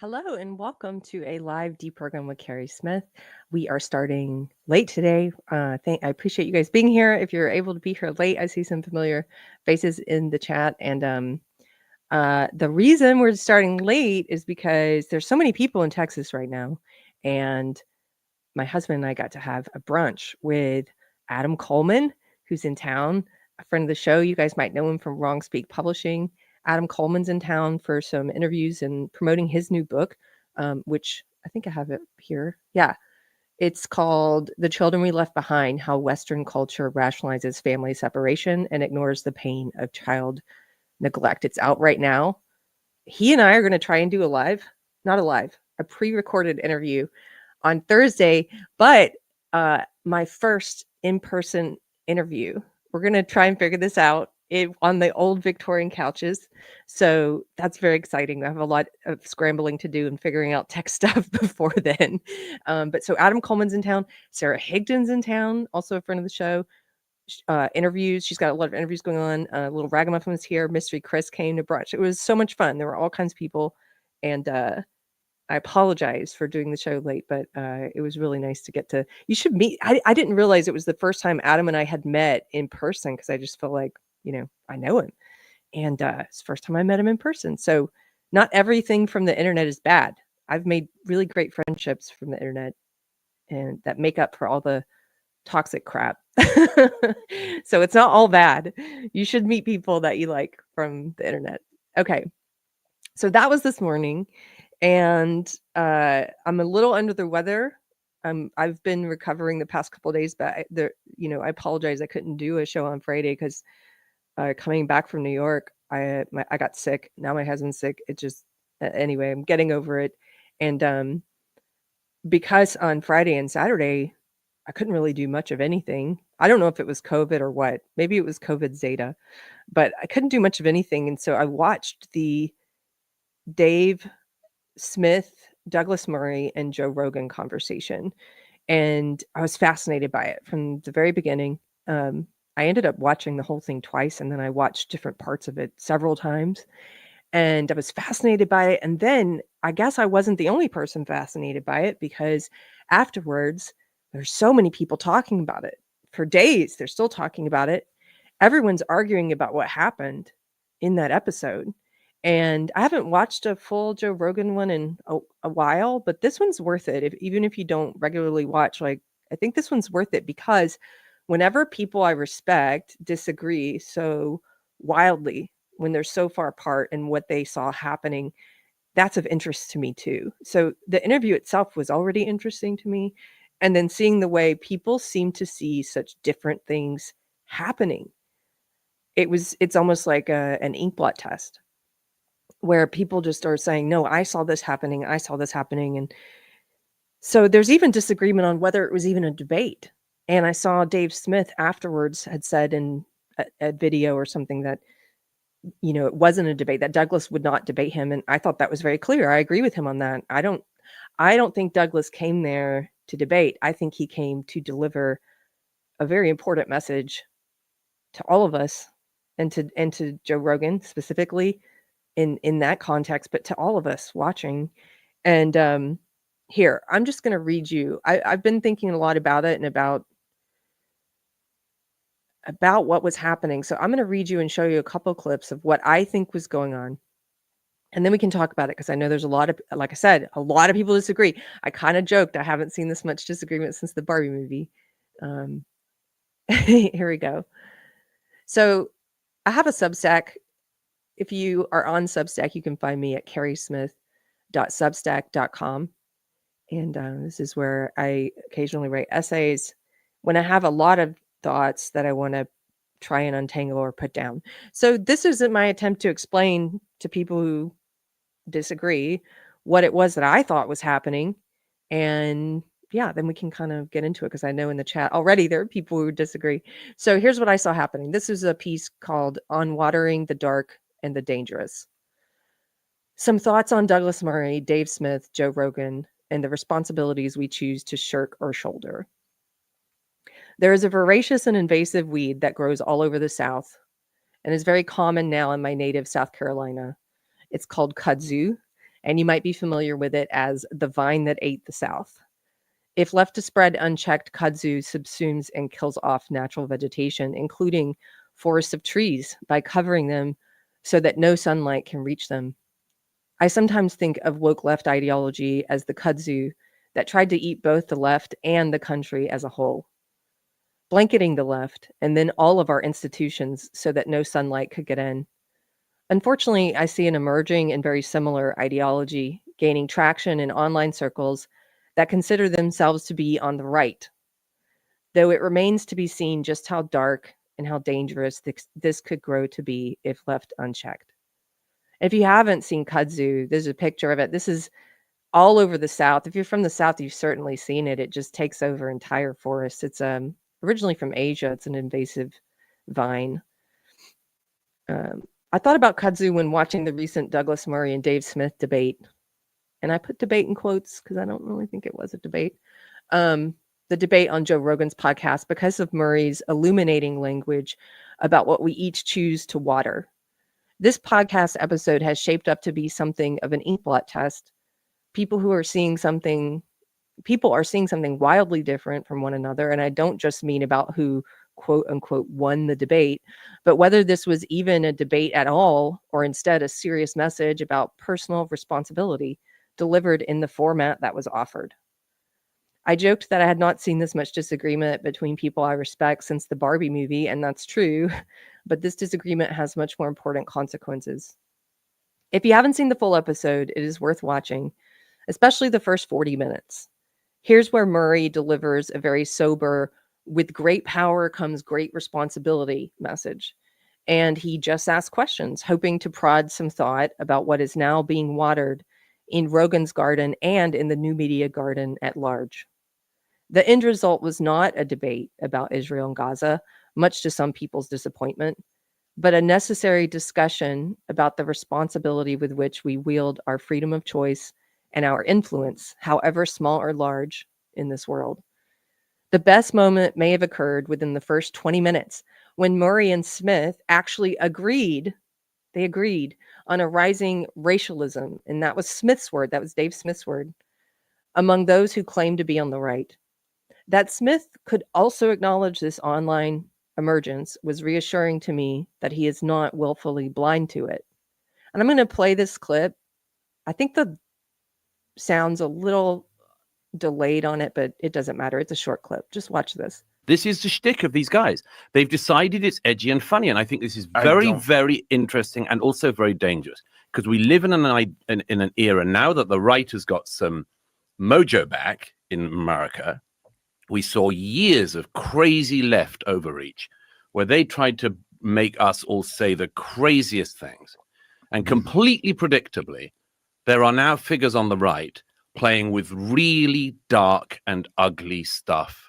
Hello and welcome to a live Deprogrammed with Keri Smith. We are starting late today. I appreciate you guys being here. If you're able to be here late, I see some familiar faces in the chat. And the reason we're starting late is because there's so many people in Texas right now. And my husband and I got to have a brunch with Adam Coleman, who's in town, a friend of the show. You guys might know him from Wrong Speak Publishing. Adam Coleman's in town for some interviews and promoting his new book, which I think I have it here. Yeah. It's called The Children We Left Behind: How Western Culture Rationalizes Family Separation and Ignores the Pain of Child Neglect. It's out right now. He and I are going to try and do a pre-recorded interview on Thursday, but my first in-person interview. We're going to try and figure this out on the old Victorian couches. So that's very exciting. I have a lot of scrambling to do and figuring out tech stuff before then. But so Adam Coleman's in town. Sarah Higdon's in town, also a friend of the show. Interviews. She's got a lot of interviews going on. Little Ragamuffin was here. Mystery Chris came to brunch. It was so much fun. There were all kinds of people. And I apologize for doing the show late, but it was really nice to get to. You should meet. I didn't realize it was the first time Adam and I had met in person because I just feel like, I know him. And it's the first time I met him in person. So not everything from the internet is bad. I've made really great friendships from the internet and that make up for all the toxic crap. So it's not all bad. You should meet people that you like from the internet. Okay. So that was this morning. And I'm a little under the weather. I've been recovering the past couple of days, but I apologize. I couldn't do a show on Friday because coming back from New York, I got sick. Now my husband's sick. It just anyway, I'm getting over it. And because on Friday and Saturday, I couldn't really do much of anything. I don't know if it was COVID or what. Maybe it was COVID Zeta, but I couldn't do much of anything. And so I watched the Dave Smith, Douglas Murray, and Joe Rogan conversation. And I was fascinated by it from the very beginning. I ended up watching the whole thing twice, and then I watched different parts of it several times. And I was fascinated by it. And then I guess I wasn't the only person fascinated by it because afterwards, there's so many people talking about it. For days, they're still talking about it. Everyone's arguing about what happened in that episode. And I haven't watched a full Joe Rogan one in a while, but this one's worth it. Even if you don't regularly watch, I think this one's worth it because whenever people I respect disagree so wildly, when they're so far apart in what they saw happening, that's of interest to me too. So the interview itself was already interesting to me. And then seeing the way people seem to see such different things happening. It's almost like an ink blot test where people just are saying, no, I saw this happening. And so there's even disagreement on whether it was even a debate. And I saw Dave Smith afterwards had said in a video or something that, it wasn't a debate, that Douglas would not debate him. And I thought that was very clear. I agree with him on that. I don't think Douglas came there to debate. I think he came to deliver a very important message to all of us and to Joe Rogan specifically in that context, but to all of us watching. And here, I'm just going to read you. I've been thinking a lot about it and about what was happening. So I'm going to read you and show you a couple of clips of what I think was going on. And then we can talk about it because I know there's a lot of, like I said, a lot of people disagree. I kind of joked I haven't seen this much disagreement since the Barbie movie. Here we go. So I have a Substack. If you are on Substack, you can find me at kerismith.substack.com. And this is where I occasionally write essays when I have a lot of thoughts that I want to try and untangle or put down. So this isn't my attempt to explain to people who disagree what it was that I thought was happening. And yeah, then we can kind of get into it because I know in the chat already there are people who disagree. So here's what I saw happening. This is a piece called On Watering the Dark and the Dangerous. Some thoughts on Douglas Murray, Dave Smith, Joe Rogan, and the responsibilities we choose to shirk or shoulder. There is a voracious and invasive weed that grows all over the South and is very common now in my native South Carolina. It's called kudzu, and you might be familiar with it as the vine that ate the South. If left to spread unchecked, kudzu subsumes and kills off natural vegetation, including forests of trees, by covering them so that no sunlight can reach them. I sometimes think of woke left ideology as the kudzu that tried to eat both the left and the country as a whole, blanketing the left and then all of our institutions so that no sunlight could get in. Unfortunately, I see an emerging and very similar ideology gaining traction in online circles that consider themselves to be on the right, though it remains to be seen just how dark and how dangerous this could grow to be if left unchecked. If you haven't seen kudzu, there's a picture of it. This is all over the South. If you're from the South, you've certainly seen it. It just takes over entire forests. It's originally from Asia. It's an invasive vine. I thought about kudzu when watching the recent Douglas Murray and Dave Smith debate. And I put debate in quotes because I don't really think it was a debate. The debate on Joe Rogan's podcast, because of Murray's illuminating language about what we each choose to water. This podcast episode has shaped up to be something of an ink blot test. People are seeing something wildly different from one another. And I don't just mean about who, quote unquote, won the debate, but whether this was even a debate at all, or instead a serious message about personal responsibility delivered in the format that was offered. I joked that I had not seen this much disagreement between people I respect since the Barbie movie, and that's true, but this disagreement has much more important consequences. If you haven't seen the full episode, it is worth watching, especially the first 40 minutes. Here's where Murray delivers a very sober, with great power comes great responsibility message. And he just asks questions, hoping to prod some thought about what is now being watered in Rogan's garden and in the new media garden at large. The end result was not a debate about Israel and Gaza, much to some people's disappointment, but a necessary discussion about the responsibility with which we wield our freedom of choice and our influence, however small or large, in this world. The best moment may have occurred within the first 20 minutes when Murray and Smith actually agreed on a rising racialism, and that was Smith's word, that was Dave Smith's word, among those who claim to be on the right. That Smith could also acknowledge this online emergence was reassuring to me that he is not willfully blind to it. And I'm going to play this clip. I think the sound's a little delayed on it, but it doesn't matter. It's a short clip. Just watch this. This is the shtick of these guys. They've decided it's edgy and funny, and I think this is very, very interesting and also very dangerous, because we live in an era now that the right has got some mojo back in America. We saw years of crazy left overreach where they tried to make us all say the craziest things. And completely predictably, there are now figures on the right playing with really dark and ugly stuff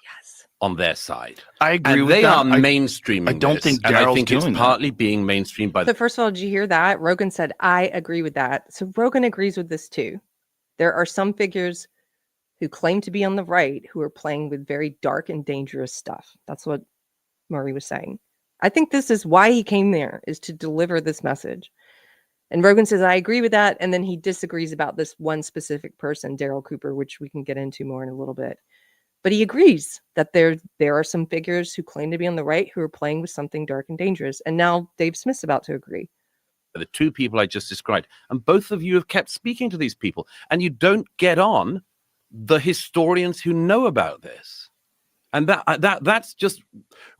on their side. I agree and with they that. are mainstreaming I don't think and I Daryl's think it's doing that. partly being mainstreamed by So first of all, did you hear that? Rogan said, I agree with that. So Rogan agrees with this too. There are some figures who claim to be on the right who are playing with very dark and dangerous stuff. That's what Murray was saying. I think this is why he came there, is to deliver this message. And Rogan says, I agree with that. And then he disagrees about this one specific person, Daryl Cooper, which we can get into more in a little bit. But he agrees that there are some figures who claim to be on the right who are playing with something dark and dangerous. And now Dave Smith's about to agree. The two people I just described. And both of you have kept speaking to these people. And you don't get on the historians who know about this. And that's just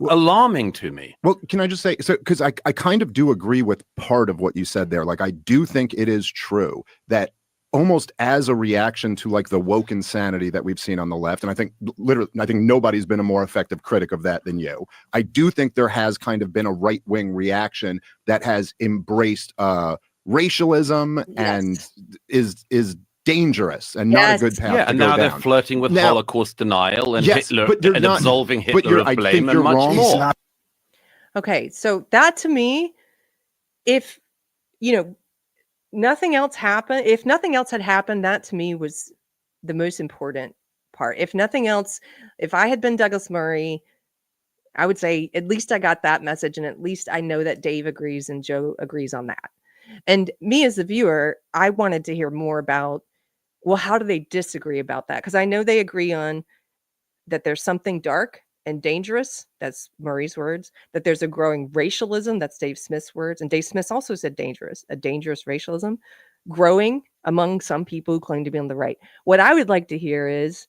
alarming to me. Well, can I just say, so because I kind of do agree with part of what you said there. Like, I do think it is true that almost as a reaction to like the woke insanity that we've seen on the left, and I think nobody's been a more effective critic of that than you. I do think there has kind of been a right-wing reaction that has embraced racialism and is dangerous and not a good path to and go now down. they're flirting with Holocaust denial and Hitler and absolving Hitler but of blame and much more. Okay, so that to me, if nothing else happened, if nothing else had happened, that to me was the most important part. If nothing else, if I had been Douglas Murray, I would say at least I got that message, and at least I know that Dave agrees and Joe agrees on that. And me as the viewer, I wanted to hear more about, well, how do they disagree about that? Because I know they agree on that there's something dark and dangerous. That's Murray's words. That there's a growing racialism. That's Dave Smith's words. And Dave Smith also said dangerous, a dangerous racialism growing among some people who claim to be on the right. What I would like to hear is,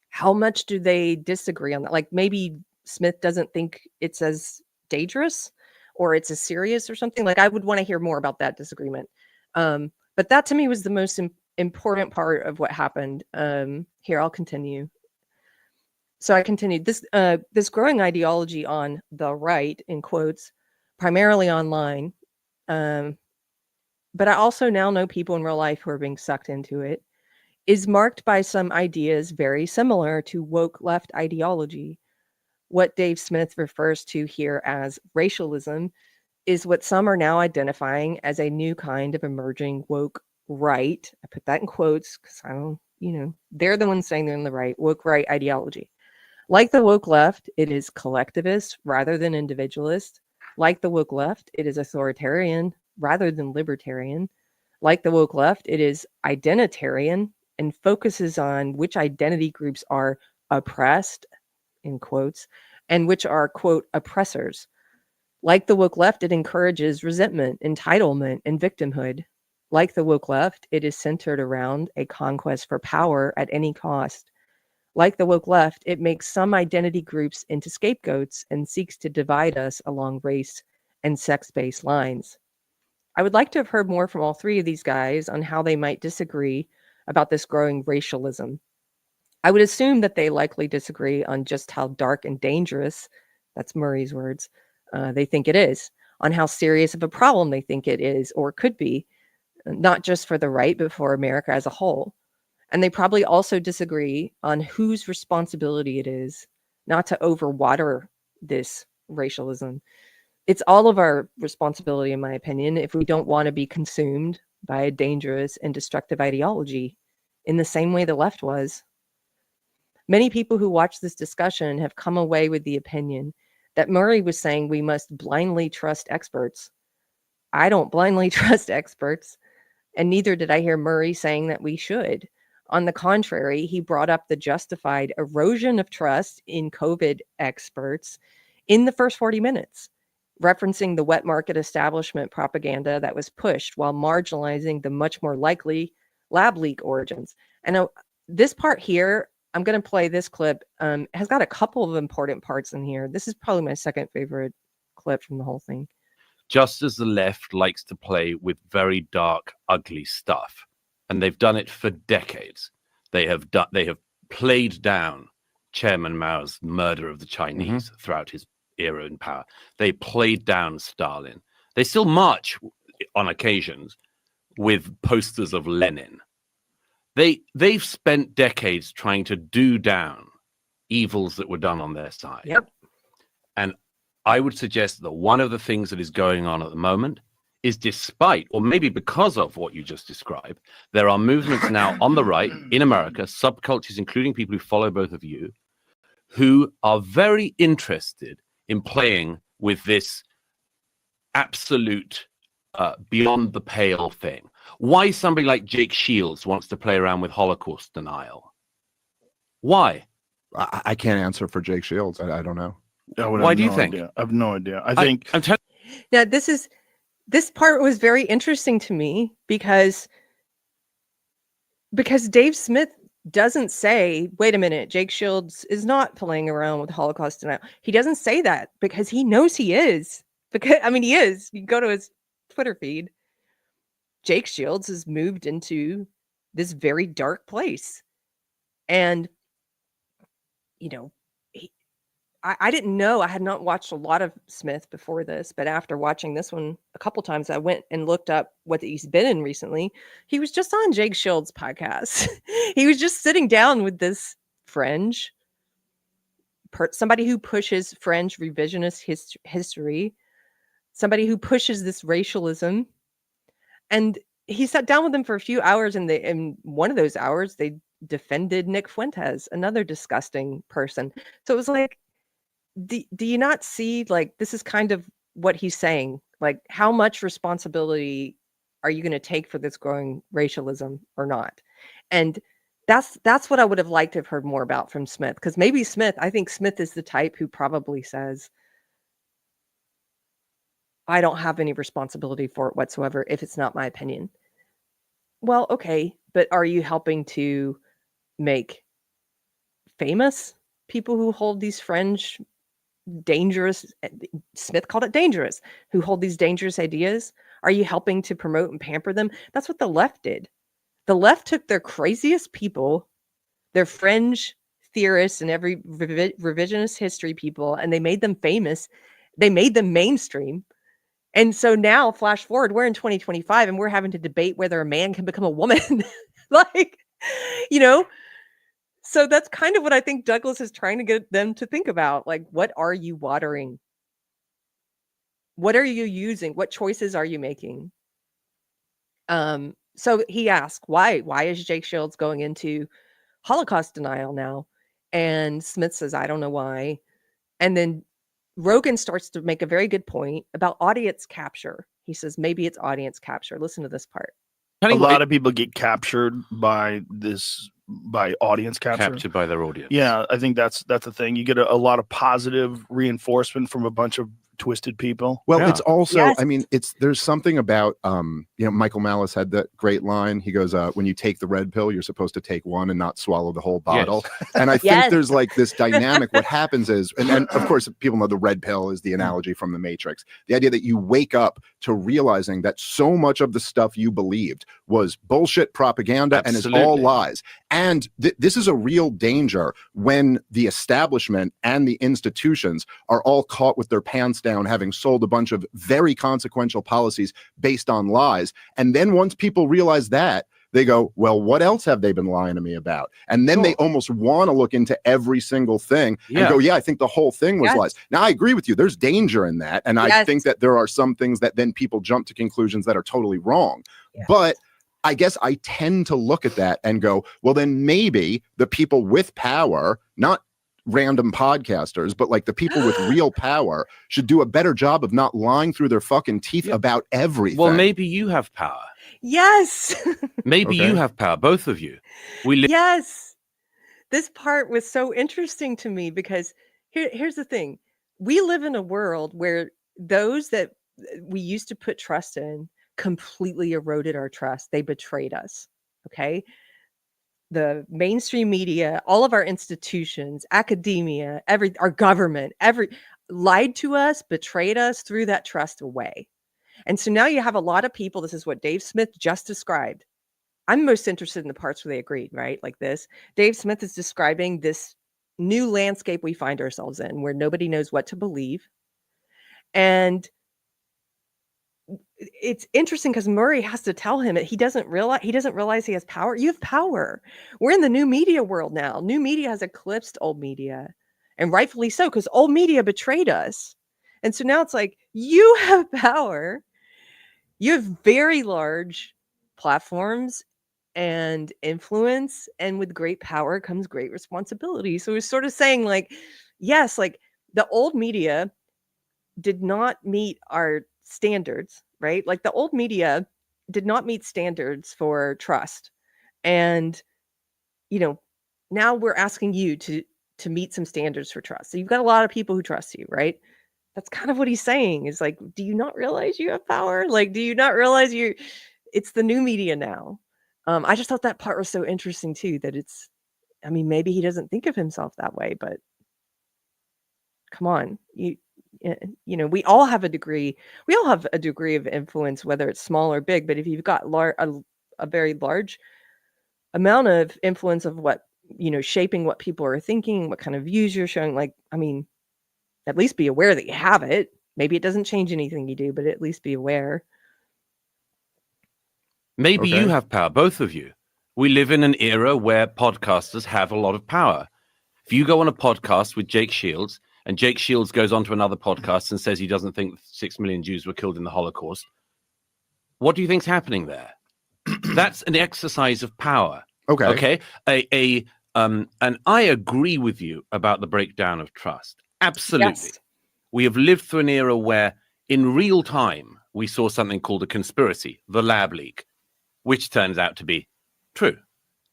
how much do they disagree on that? Like, maybe Smith doesn't think it's as dangerous or it's as serious or something. Like, I would want to hear more about that disagreement. But that to me was the most important part of what happened. Here, I'll continue. So I continued this growing ideology on the right, in quotes, primarily online. But I also now know people in real life who are being sucked into it, is marked by some ideas very similar to woke left ideology. What Dave Smith refers to here as racialism is what some are now identifying as a new kind of emerging woke right. I put that in quotes because I don't, they're the ones saying they're in the right, woke right ideology. Like the woke left, it is collectivist rather than individualist. Like the woke left, it is authoritarian rather than libertarian. Like the woke left, it is identitarian and focuses on which identity groups are oppressed, in quotes, and which are, quote, oppressors. Like the woke left, it encourages resentment, entitlement, and victimhood. Like the woke left, it is centered around a conquest for power at any cost. Like the woke left, it makes some identity groups into scapegoats and seeks to divide us along race and sex-based lines. I would like to have heard more from all three of these guys on how they might disagree about this growing racialism. I would assume that they likely disagree on just how dark and dangerous, that's Murray's words, they think it is, on how serious of a problem they think it is or could be, not just for the right, but for America as a whole. And they probably also disagree on whose responsibility it is not to overwater this racialism. It's all of our responsibility, in my opinion, if we don't want to be consumed by a dangerous and destructive ideology in the same way the left was. Many people who watch this discussion have come away with the opinion that Murray was saying we must blindly trust experts. I don't blindly trust experts, and neither did I hear Murray saying that we should. On the contrary, he brought up the justified erosion of trust in COVID experts in the first 40 minutes, referencing the wet market establishment propaganda that was pushed while marginalizing the much more likely lab leak origins. And this part here, I'm going to play this clip, has got a couple of important parts in here. This is probably my second favorite clip from the whole thing. Just as the left likes to play with very dark, ugly stuff, and they've done it for decades. They have played down Chairman Mao's murder of the Chinese throughout his era in power. They played down Stalin. They still march on occasions with posters of Lenin. They've spent decades trying to do down evils that were done on their side. Yep. And I would suggest that one of the things that is going on at the moment is, despite, or maybe because of what you just described, there are movements now on the right in America, subcultures, including people who follow both of you, who are very interested in playing with this absolute beyond the pale thing. Why somebody like Jake Shields wants to play around with Holocaust denial? Why? I can't answer for Jake Shields. I don't know. Why do you think? I have no idea. I think I'm telling Now, this part was very interesting to me because Dave Smith doesn't say, wait a minute, Jake Shields is not playing around with Holocaust denial. He doesn't say that because he knows he is. Because he is. You go to his Twitter feed. Jake Shields has moved into this very dark place. And, I didn't know. I had not watched a lot of Smith before this, but after watching this one a couple times, I went and looked up what he's been in recently. He was just on Jake Shields' podcast. He was just sitting down with this fringe, somebody who pushes fringe revisionist history, somebody who pushes this racialism. And he sat down with them for a few hours, and in one of those hours, they defended Nick Fuentes, another disgusting person. So it was like, do you not see, like, this is kind of what he's saying? Like, how much responsibility are you going to take for this growing racialism or not? And that's what I would have liked to have heard more about from Smith, because maybe I think Smith is the type who probably says, I don't have any responsibility for it whatsoever if it's not my opinion. Well, okay, but are you helping to make famous people who hold these fringe, dangerous, Smith called it dangerous, who hold these dangerous ideas? Are you helping to promote and pamper them? That's what the left did. The left took their craziest people, their fringe theorists and every revisionist history people, and they made them famous. They made them mainstream. And so now, flash forward, we're in 2025 and we're having to debate whether a man can become a woman. Like, you know, so that's kind of what I think Douglas is trying to get them to think about. Like, what are you watering? What are you using? What choices are you making? So he asked, why is Jake Shields going into Holocaust denial now? And Smith says, I don't know why. And then Rogan starts to make a very good point about audience capture. He says, maybe it's audience capture. Listen to this part. A lot of people get captured by audience capture. Captured by their audience. Yeah, I think that's the thing. You get a lot of positive reinforcement from a bunch of twisted people. Well, Yeah. it's also, Yes. I mean, there's something about, Michael Malice had that great line. He goes, when you take the red pill, you're supposed to take one and not swallow the whole bottle. Yes. And I Yes. think there's like this dynamic. What happens is, and of course, people know the red pill is the analogy from the Matrix. The idea that you wake up to realizing that so much of the stuff you believed was bullshit propaganda and is all Absolutely. lies. And this is a real danger when the establishment and the institutions are all caught with their pants down, having sold a bunch of very consequential policies based on lies. And then once people realize that, they go, well, what else have they been lying to me about? And then they almost want to look into every single thing and go, yeah, I think the whole thing was Yes. lies. Now, I agree with you. There's danger in that. And I Yes. think that there are some things that then people jump to conclusions that are totally wrong. Yeah. But I guess I tend to look at that and go, well, then maybe the people with power, not random podcasters, but like the people with real power should do a better job of not lying through their fucking teeth about everything. Well, maybe you have power. Yes. Maybe Okay. you have power, both of you. We live. Yes. This part was so interesting to me because here's the thing. We live in a world where those that we used to put trust in completely eroded our trust. They betrayed us. Okay. The mainstream media, all of our institutions, academia, our government, lied to us, betrayed us, threw that trust away. And so now you have a lot of people. This is what Dave Smith just described. I'm most interested in the parts where they agreed, right? Like this. Dave Smith is describing this new landscape we find ourselves in where nobody knows what to believe. And it's interesting because Murray has to tell him that he doesn't realize he has power. You have power. We're in the new media world now. New media has eclipsed old media, and rightfully so, because old media betrayed us. And so now it's like, you have power. You have very large platforms and influence, and with great power comes great responsibility. So he's sort of saying, like, yes, like the old media did not meet our standards, right? Like the old media did not meet standards for trust. And, now we're asking you to meet some standards for trust. So you've got a lot of people who trust you, right? That's kind of what he's saying, is like, do you not realize you have power? Like, do you not realize it's the new media now? I just thought that part was so interesting too, that maybe he doesn't think of himself that way, but come on, we all have a degree of influence, whether it's small or big. But if you've got a very large amount of influence of what, shaping what people are thinking, what kind of views you're showing, at least be aware that you have it. Maybe it doesn't change anything you do, but at least be aware. Maybe you have power, both of you. We live in an era where podcasters have a lot of power. If you go on a podcast with Jake Shields, and Jake Shields goes on to another podcast and says he doesn't think 6 million Jews were killed in the Holocaust, what do you think's happening there? That's an exercise of power. Okay. And I agree with you about the breakdown of trust. Absolutely. Yes. We have lived through an era where in real time, we saw something called a conspiracy, the lab leak, which turns out to be true,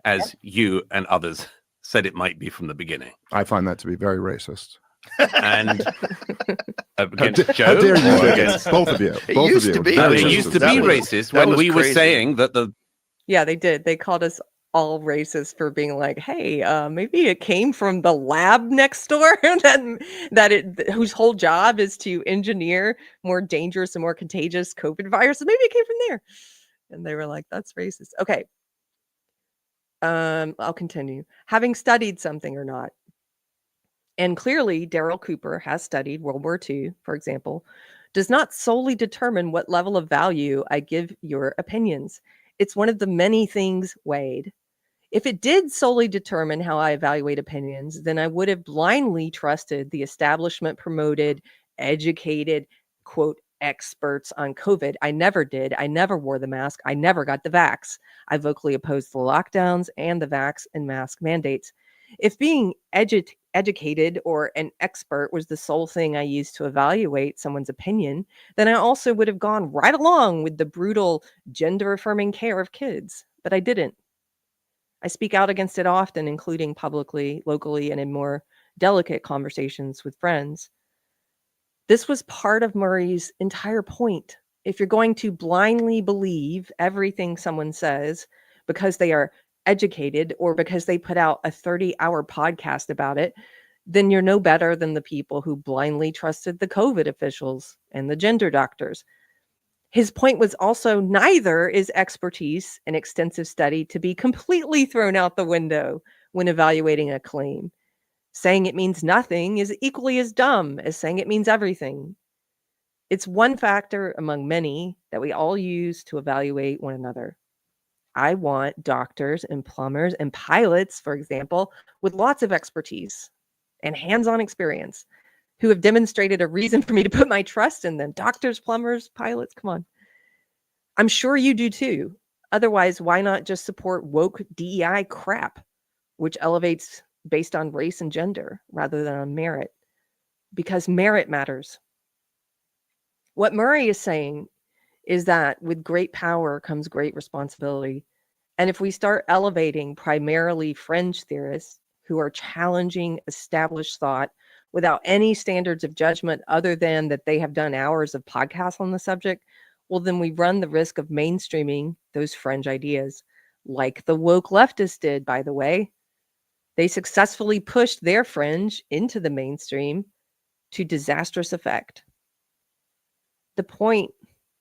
as you and others said it might be from the beginning. I find that to be very racist. And against Joe, how dare you? against both of you. It Both used of to you. be Very It racist. used to That be was- racist that when was we were crazy. saying that the Yeah, they did. They called us all racist for being like, hey, maybe it came from the lab next door whose whole job is to engineer more dangerous and more contagious COVID viruses. Maybe it came from there. And they were like, that's racist. Okay. I'll continue. Having studied something or not. And clearly, Daryl Cooper has studied World War II, for example, does not solely determine what level of value I give your opinions. It's one of the many things weighed. If it did solely determine how I evaluate opinions, then I would have blindly trusted the establishment promoted, educated, quote, experts on COVID. I never did. I never wore the mask. I never got the vax. I vocally opposed the lockdowns and the vax and mask mandates. If being educated or an expert was the sole thing I used to evaluate someone's opinion, then I also would have gone right along with the brutal gender affirming care of kids. But I didn't. I speak out against it often, including publicly, locally, and in more delicate conversations with friends. This was part of Murray's entire point. If you're going to blindly believe everything someone says because they are educated or because they put out a 30-hour podcast about it, then you're no better than the people who blindly trusted the COVID officials and the gender doctors. His point was also neither is expertise and extensive study to be completely thrown out the window when evaluating a claim. Saying it means nothing is equally as dumb as saying it means everything. It's one factor among many that we all use to evaluate one another. I want doctors and plumbers and pilots, for example, with lots of expertise and hands-on experience who have demonstrated a reason for me to put my trust in them. Doctors, plumbers, pilots, come on. I'm sure you do too. Otherwise, why not just support woke DEI crap, which elevates based on race and gender rather than on merit? Because merit matters. What Murray is saying is that with great power comes great responsibility. And if we start elevating primarily fringe theorists who are challenging established thought without any standards of judgment other than that they have done hours of podcasts on the subject, well, then we run the risk of mainstreaming those fringe ideas, like the woke leftists did, by the way. They successfully pushed their fringe into the mainstream to disastrous effect. The point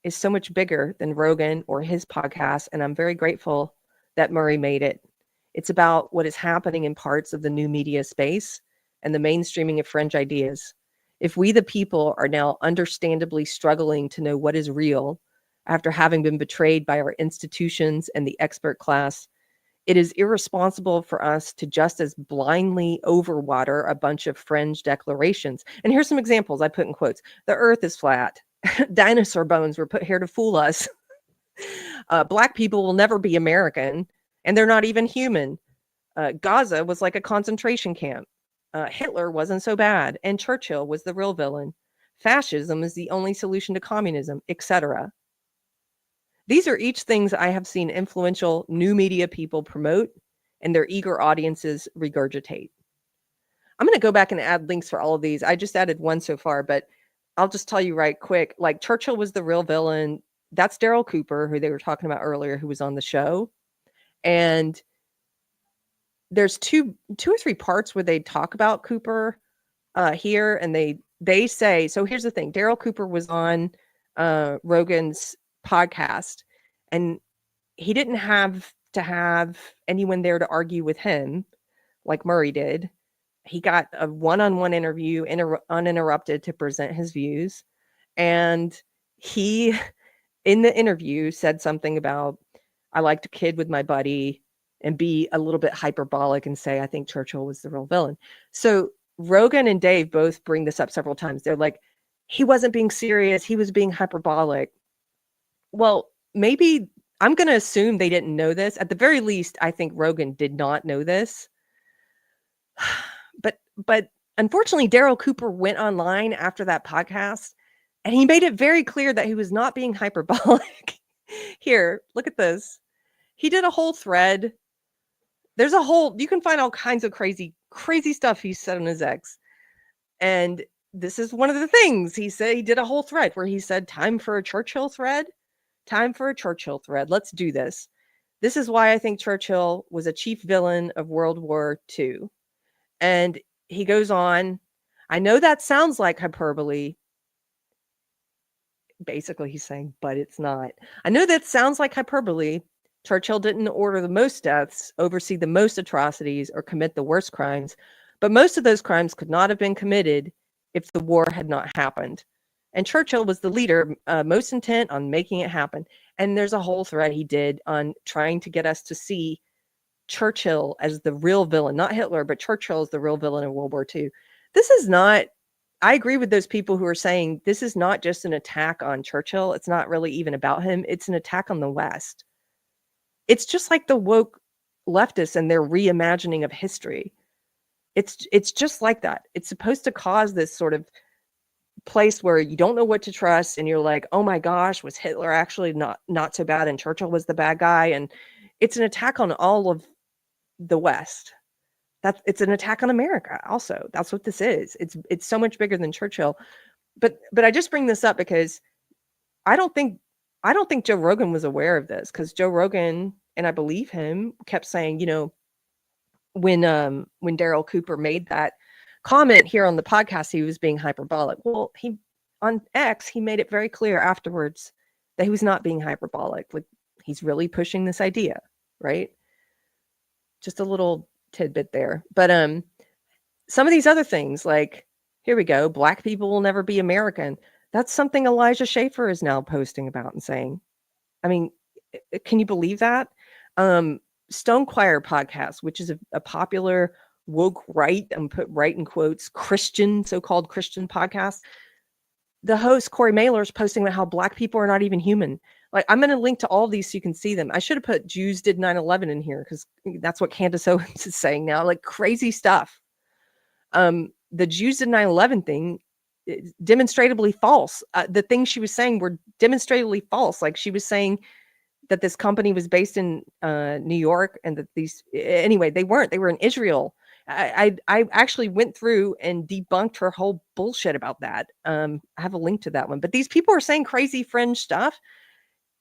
is so much bigger than Rogan or his podcast, and I'm very grateful that Murray made it. It's about what is happening in parts of the new media space and the mainstreaming of fringe ideas. If we, the people, are now understandably struggling to know what is real after having been betrayed by our institutions and the expert class, it is irresponsible for us to just as blindly overwater a bunch of fringe declarations. And here's some examples I put in quotes. The earth is flat. Dinosaur bones were put here to fool us. Black people will never be American, and they're not even human. Gaza was like a concentration camp. Hitler wasn't so bad, and Churchill was the real villain. Fascism is the only solution to communism, etc. These are each things I have seen influential new media people promote and their eager audiences regurgitate. I'm going to go back and add links for all of these. I just added one so far, but I'll just tell you right quick. Like Churchill was the real villain. That's Daryl Cooper, who they were talking about earlier, who was on the show. And there's two or three parts where they talk about Cooper here, and they say, so here's the thing. Daryl Cooper was on Rogan's podcast, and he didn't have to have anyone there to argue with him like Murray did. He got a one-on-one interview uninterrupted to present his views. And he, in the interview, said something about, I like to kid with my buddy and be a little bit hyperbolic and say, I think Churchill was the real villain. So Rogan and Dave both bring this up several times. They're like, he wasn't being serious. He was being hyperbolic. Well, maybe I'm going to assume they didn't know this. At the very least, I think Rogan did not know this. But unfortunately, Daryl Cooper went online after that podcast And he made it very clear that he was not being hyperbolic. Here, look at this. He did a whole thread. There's a whole, you can find all kinds of crazy stuff he said on his X. And this is one of the things he said. He did a whole thread where he said, time for a Churchill thread. Time for a Churchill thread. Let's do this. This is why I think Churchill was a chief villain of World War II. And he goes on, I know that sounds like hyperbole. Basically, he's saying, but it's not. I know that sounds like hyperbole. Churchill didn't order the most deaths, oversee the most atrocities, or commit the worst crimes. But most of those crimes could not have been committed if the war had not happened. And Churchill was the leader most intent on making it happen. And there's a whole thread he did on trying to get us to see Churchill as the real villain, not Hitler, but Churchill as the real villain of World War II. This is not, I agree with those people who are saying this is not just an attack on Churchill. It's not really even about him. It's an attack on the West. It's just like the woke leftists and their reimagining of history. It's just like that. It's supposed to cause this sort of place where you don't know what to trust, and you're like, oh my gosh, was Hitler actually not so bad and Churchill was the bad guy? And it's an attack on all of the West. It's an attack on America also. That's what this is. It's so much bigger than Churchill. But I just bring this up because I don't think Joe Rogan was aware of this, because Joe Rogan, and I believe him, kept saying, you know, when Daryl Cooper made that comment here on the podcast, he was being hyperbolic. Well, he on X, he made it very clear afterwards that he was not being hyperbolic. Like, he's really pushing this idea, right? Just a little tidbit there. But some of these other things, like, here we go, Black people will never be American. That's something Elijah Schaffer is now posting about and saying. I mean, can you believe that? Stone Choir podcast, which is a popular woke right, and put right in quotes, Christian, so-called Christian podcast. The host, Corey Mailer, is posting about how Black people are not even human. Like, I'm going to link to all these so you can see them. I should have put Jews did 9/11 in here, because that's what Candace Owens is saying now. Like, crazy stuff. The Jews did 9/11 thing, demonstrably false. The things she was saying were demonstrably false. Like, she was saying that this company was based in New York, and that anyway, they weren't. They were in Israel. I actually went through and debunked her whole bullshit about that. I have a link to that one. But these people are saying crazy fringe stuff.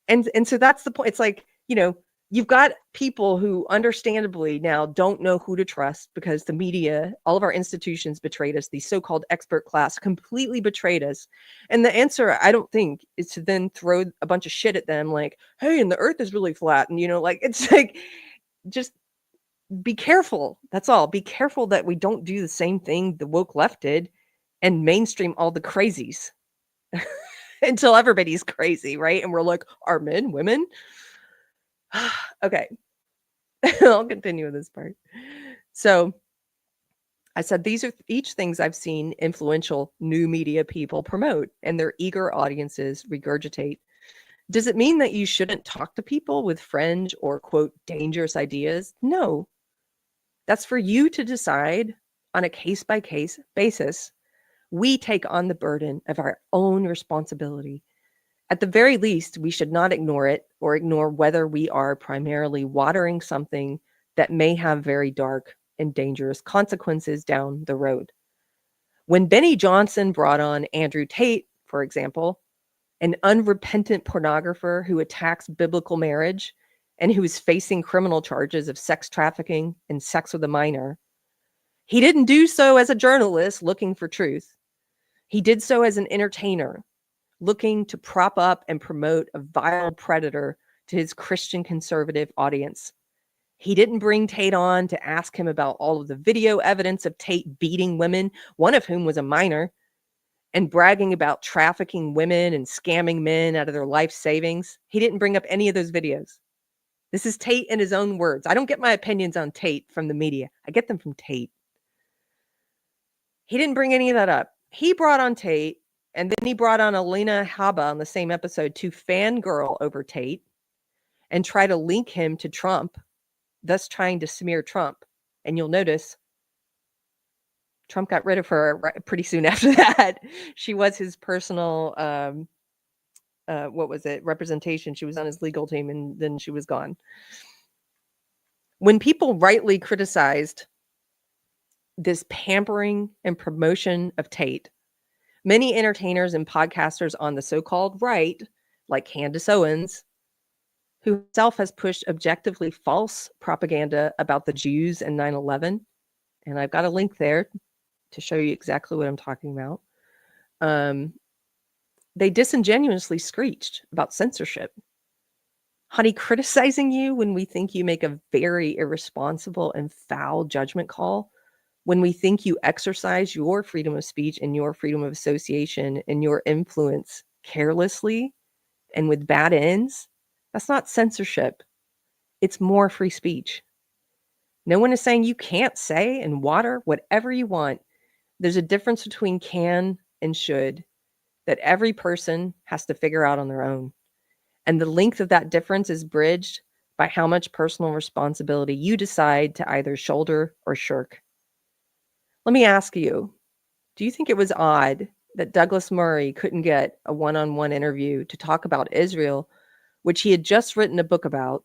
And so that's the point. It's like, you know, you've got people who understandably now don't know who to trust, because the media, all of our institutions betrayed us. The so-called expert class completely betrayed us. And the answer, I don't think, is to then throw a bunch of shit at them like, hey, and the earth is really flat. And, you know, like, it's like, just be careful. That's all. Be careful that we don't do the same thing the woke left did and mainstream all the crazies until everybody's crazy, right? And we're like, are men women? Okay. I'll continue with this part. So I said, these are each things I've seen influential new media people promote and their eager audiences regurgitate. Does it mean that you shouldn't talk to people with fringe or, quote, dangerous ideas? No. That's for you to decide on a case-by-case basis. We take on the burden of our own responsibility. At the very least, we should not ignore it, or ignore whether we are primarily watering something that may have very dark and dangerous consequences down the road. When Benny Johnson brought on Andrew Tate, for example, an unrepentant pornographer who attacks biblical marriage and who is facing criminal charges of sex trafficking and sex with a minor, he didn't do so as a journalist looking for truth. He did so as an entertainer, looking to prop up and promote a vile predator to his Christian conservative audience. He didn't bring Tate on to ask him about all of the video evidence of Tate beating women, one of whom was a minor, and bragging about trafficking women and scamming men out of their life savings. He didn't bring up any of those videos. This is Tate in his own words. I don't get my opinions on Tate from the media. I get them from Tate. He didn't bring any of that up. He brought on Tate, and then he brought on Alina Habba on the same episode to fangirl over Tate and try to link him to Trump, thus trying to smear Trump. And you'll notice Trump got rid of her pretty soon after that. She was his personal, what was it, representation. She was on his legal team, and then she was gone. When people rightly criticized this pampering and promotion of Tate, many entertainers and podcasters on the so-called right, like Candace Owens, who herself has pushed objectively false propaganda about the Jews and 9/11, and I've got a link there to show you exactly what I'm talking about. They disingenuously screeched about censorship. Honey, criticizing you when we think you make a very irresponsible and foul judgment call, when we think you exercise your freedom of speech and your freedom of association and your influence carelessly and with bad ends, that's not censorship. It's more free speech. No one is saying you can't say and water whatever you want. There's a difference between can and should that every person has to figure out on their own. And the length of that difference is bridged by how much personal responsibility you decide to either shoulder or shirk. Let me ask you, do you think it was odd that Douglas Murray couldn't get a one-on-one interview to talk about Israel, which he had just written a book about,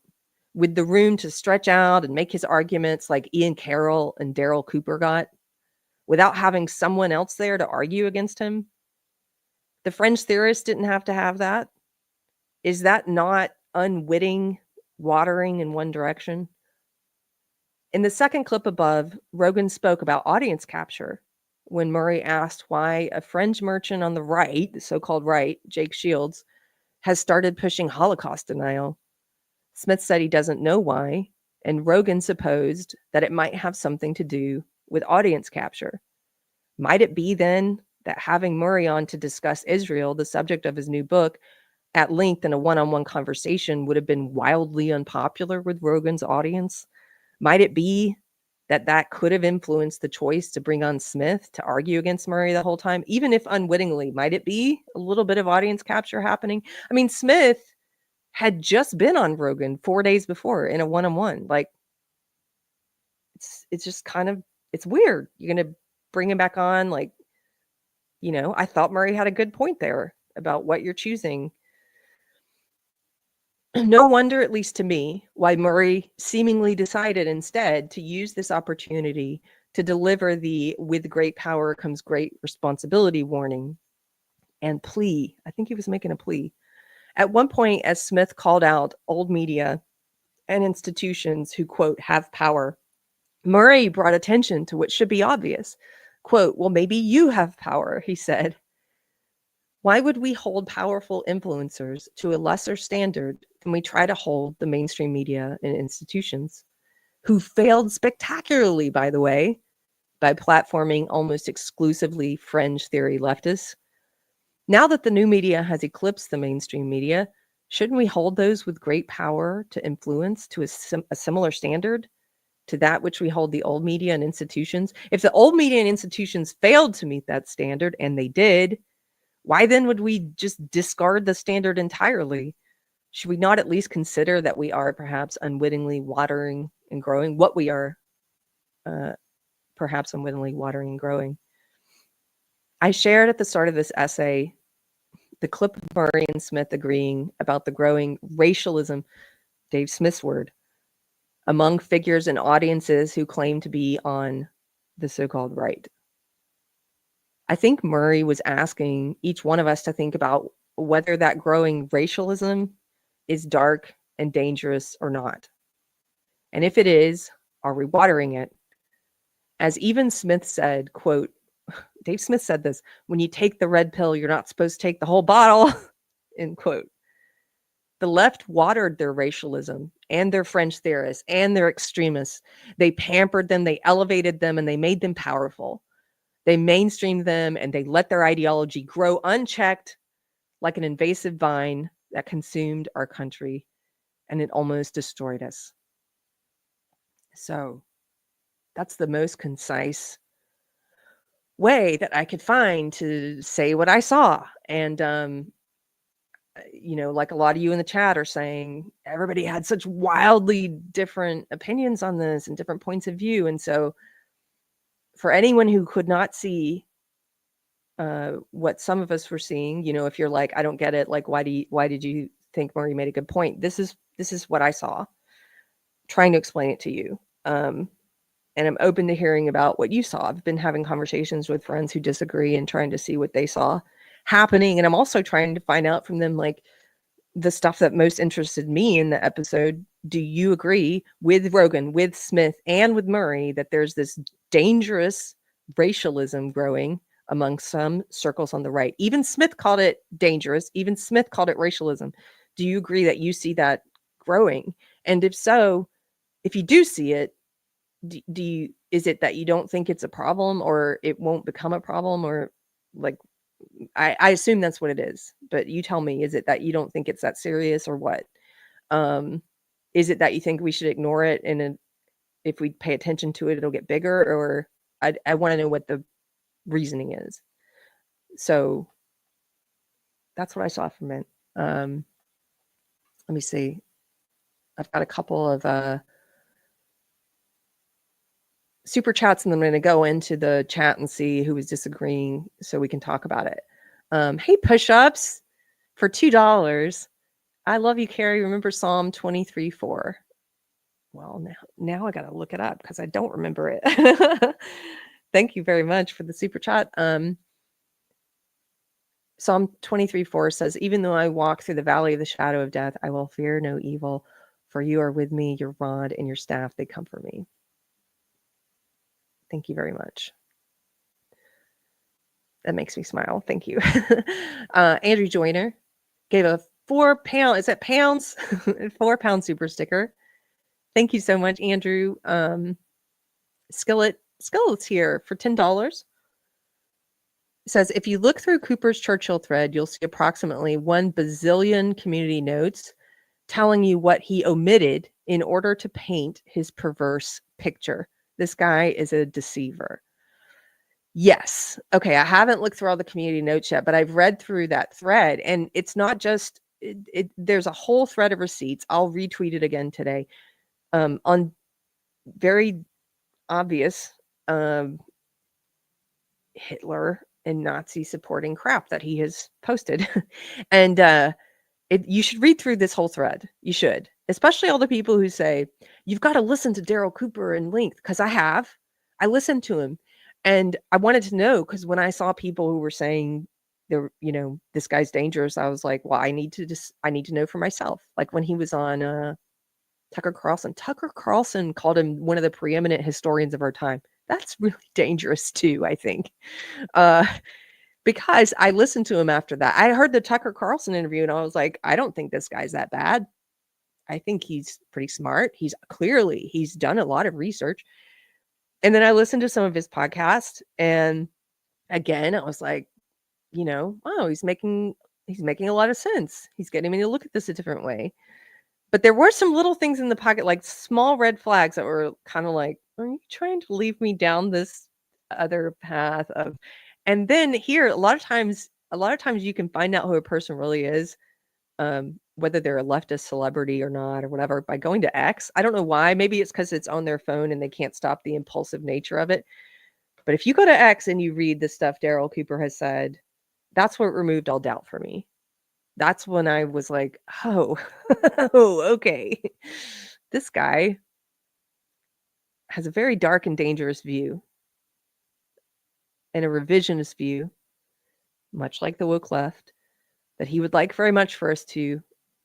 with the room to stretch out and make his arguments like Ian Carroll and Daryl Cooper got, without having someone else there to argue against him? The fringe theorists didn't have to have that. Is that not unwitting watering in one direction? In the second clip above, Rogan spoke about audience capture when Murray asked why a fringe merchant on the right, the so-called right, Jake Shields, has started pushing Holocaust denial. Smith said he doesn't know why, and Rogan supposed that it might have something to do with audience capture. Might it be then that having Murray on to discuss Israel, the subject of his new book, at length in a one-on-one conversation would have been wildly unpopular with Rogan's audience? Might it be that that could have influenced the choice to bring on Smith to argue against Murray the whole time, even if unwittingly? Might it be a little bit of audience capture happening? I mean, Smith had just been on Rogan 4 days before in a one-on-one. Like, it's just kind of, it's weird. You're going to bring him back on. Like, you know, I thought Murray had a good point there about what you're choosing. No wonder, at least to me, why Murray seemingly decided instead to use this opportunity to deliver the "with great power comes great responsibility" warning and plea. I think he was making a plea. At one point, as Smith called out old media and institutions who, quote, have power, Murray brought attention to what should be obvious. Quote, well, maybe you have power, he said. Why would we hold powerful influencers to a lesser standard than we try to hold the mainstream media and institutions, who failed spectacularly, by the way, by platforming almost exclusively fringe theory leftists? Now that the new media has eclipsed the mainstream media, shouldn't we hold those with great power to influence to a similar standard to that which we hold the old media and institutions? If the old media and institutions failed to meet that standard, and they did, why then would we just discard the standard entirely? Should we not at least consider that we are perhaps unwittingly watering and growing what we are perhaps unwittingly watering and growing? I shared at the start of this essay the clip of Murray and Smith agreeing about the growing racialism, Dave Smith's word, among figures and audiences who claim to be on the so-called right. I think Murray was asking each one of us to think about whether that growing racialism is dark and dangerous or not. And if it is, are we watering it? As even Smith said, quote, Dave Smith said this, when you take the red pill, you're not supposed to take the whole bottle, end quote. The left watered their racialism and their fringe theorists and their extremists. They pampered them, they elevated them, and they made them powerful. They mainstreamed them and they let their ideology grow unchecked like an invasive vine that consumed our country, and it almost destroyed us. So that's the most concise way that I could find to say what I saw. And, you know, like a lot of you in the chat are saying, everybody had such wildly different opinions on this and different points of view. And so for anyone who could not see what some of us were seeing, you know, if you're like, I don't get it, like, why did you think Murray made a good point? This is what I saw, trying to explain it to you. And I'm open to hearing about what you saw. I've been having conversations with friends who disagree and trying to see what they saw happening. And I'm also trying to find out from them, like, the stuff that most interested me in the episode. Do you agree with Rogan, with Smith, and with Murray that there's this dangerous racialism growing among some circles on the right? Even Smith called it dangerous. Even Smith called it racialism. Do you agree that you see that growing? And if so, if you do see it, do you, is it that you don't think it's a problem, or it won't become a problem, or like, I assume that's what it is, but you tell me, is it that you don't think it's that serious, or what? Is it that you think we should ignore it, and if we pay attention to it, it'll get bigger? Or I want to know what the reasoning is. So that's what I saw from it. Let me see. I've got a couple of super chats, and then I'm going to go into the chat and see who was disagreeing so we can talk about it. Hey, push-ups for $2. I love you, Keri. Remember Psalm 23:4. Well, now I got to look it up because I don't remember it. Thank you very much for the super chat. Psalm 23:4 says, even though I walk through the valley of the shadow of death, I will fear no evil, for you are with me, your rod and your staff, they comfort me. Thank you very much. That makes me smile. Thank you. Andrew Joyner gave a £4, is that pounds? £4 super sticker. Thank you so much, Andrew. Skillet's here for $10. It says, if you look through Cooper's Churchill thread, you'll see approximately 1 bazillion community notes telling you what he omitted in order to paint his perverse picture. This guy is a deceiver. Yes. Okay. I haven't looked through all the community notes yet, but I've read through that thread, and it's not just, there's a whole thread of receipts. I'll retweet it again today, on very obvious Hitler and Nazi supporting crap that he has posted. And you should read through this whole thread. You should, especially all the people who say, you've got to listen to Daryl Cooper in length, because I listened to him. And I wanted to know, because when I saw people who were saying, this guy's dangerous, I was like, well, I need to know for myself. Like when he was on Tucker Carlson called him one of the preeminent historians of our time. That's really dangerous too, I think. Because I listened to him after that. I heard the Tucker Carlson interview, and I was like, I don't think this guy's that bad. I think he's pretty smart. He's done a lot of research. And then I listened to some of his podcasts, and again, I was like, wow, he's making a lot of sense. He's getting me to look at this a different way. But there were some little things in the pocket, like small red flags that were kind of like, are you trying to lead me down this other path of? And then here, a lot of times you can find out who a person really is, whether they're a leftist celebrity or not, or whatever, by going to X. I don't know why. Maybe it's because it's on their phone and they can't stop the impulsive nature of it. But if you go to X and you read the stuff Daryl Cooper has said, that's what removed all doubt for me. That's when I was like, oh, okay. This guy has a very dark and dangerous view, and a revisionist view, much like the woke left, that he would like very much for us to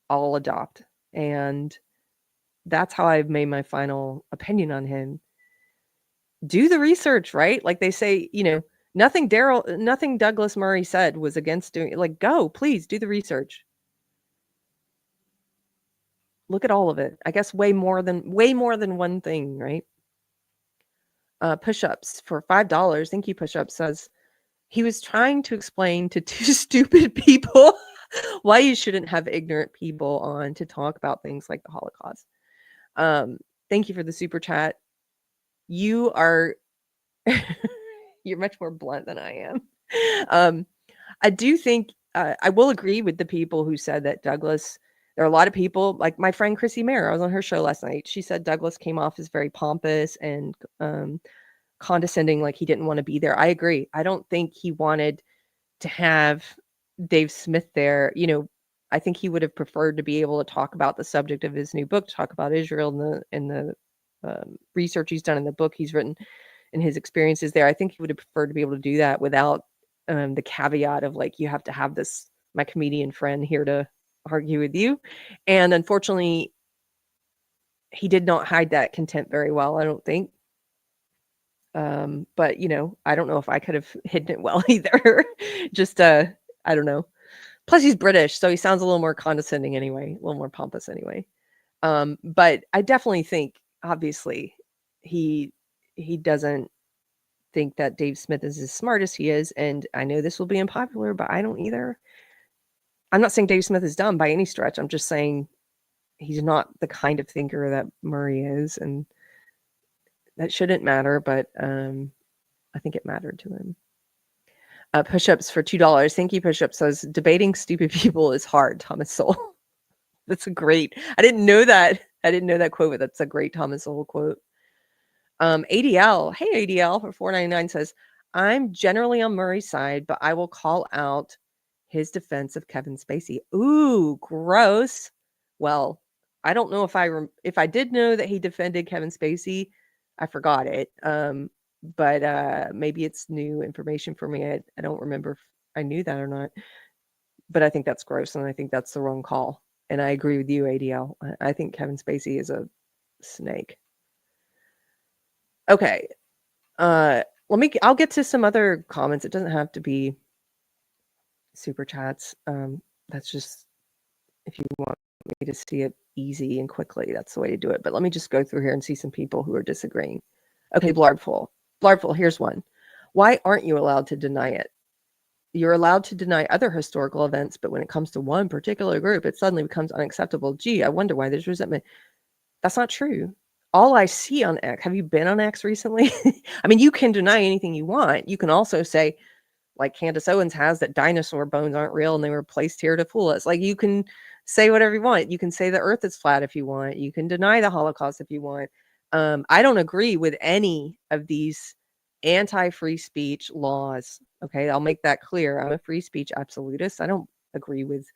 all adopt. And that's how I've made my final opinion on him. Do the research, right? Like they say, nothing Douglas Murray said was against doing it. Like, please do the research. Look at all of it. I guess way more than one thing, right? Push-ups for $5. Thank you, Push-ups says he was trying to explain to two stupid people why you shouldn't have ignorant people on to talk about things like the Holocaust. Thank you for the super chat. You are you're much more blunt than I am. I do think I will agree with the people who said that Douglas. There are a lot of people, like my friend Chrissy Mayer. I was on her show last night. She said Douglas came off as very pompous and condescending, like he didn't want to be there. I agree. I don't think he wanted to have Dave Smith there. I think he would have preferred to be able to talk about the subject of his new book, talk about Israel and the research he's done in the book he's written and his experiences there. I think he would have preferred to be able to do that without the caveat of like, you have to have my comedian friend here to argue with you. And unfortunately, he did not hide that contempt very well, I don't think. But I don't know if I could have hidden it well either. Just I don't know. Plus he's British, so he sounds a little more condescending anyway, a little more pompous anyway. But I definitely think, obviously, he doesn't think that Dave Smith is as smart as he is, and I know this will be unpopular, but I don't either. I'm not saying Dave Smith is dumb by any stretch. I'm just saying he's not the kind of thinker that Murray is, and that shouldn't matter, but I think it mattered to him. Push-ups for $2. Thank you, Push-up says, debating stupid people is hard, Thomas Sowell. That's a great, I didn't know that quote, but that's a great Thomas Sowell quote. ADL, hey ADL for $4.99 says, I'm generally on Murray's side, but I will call out his defense of Kevin Spacey. Ooh, gross. Well, I don't know if I did know that he defended Kevin Spacey, I forgot it. But maybe it's new information for me. I don't remember if I knew that or not. But I think that's gross, and I think that's the wrong call. And I agree with you, ADL. I think Kevin Spacey is a snake. Okay. I'll get to some other comments. It doesn't have to be super chats. That's just, if you want me to see it easy and quickly, that's the way to do it. But let me just go through here and see some people who are disagreeing. Okay, Blardful, here's one. Why aren't you allowed to deny it? You're allowed to deny other historical events, but when it comes to one particular group, it suddenly becomes unacceptable. Gee, I wonder why there's resentment. That's not true. All I see on X, have you been on X recently? I mean, you can deny anything you want. You can also say, like Candace Owens has, that dinosaur bones aren't real and they were placed here to fool us. Like, you can say whatever you want. You can say the earth is flat if you want. You can deny the Holocaust if you want. I don't agree with any of these anti-free speech laws. Okay, I'll make that clear. I'm a free speech absolutist. I don't agree with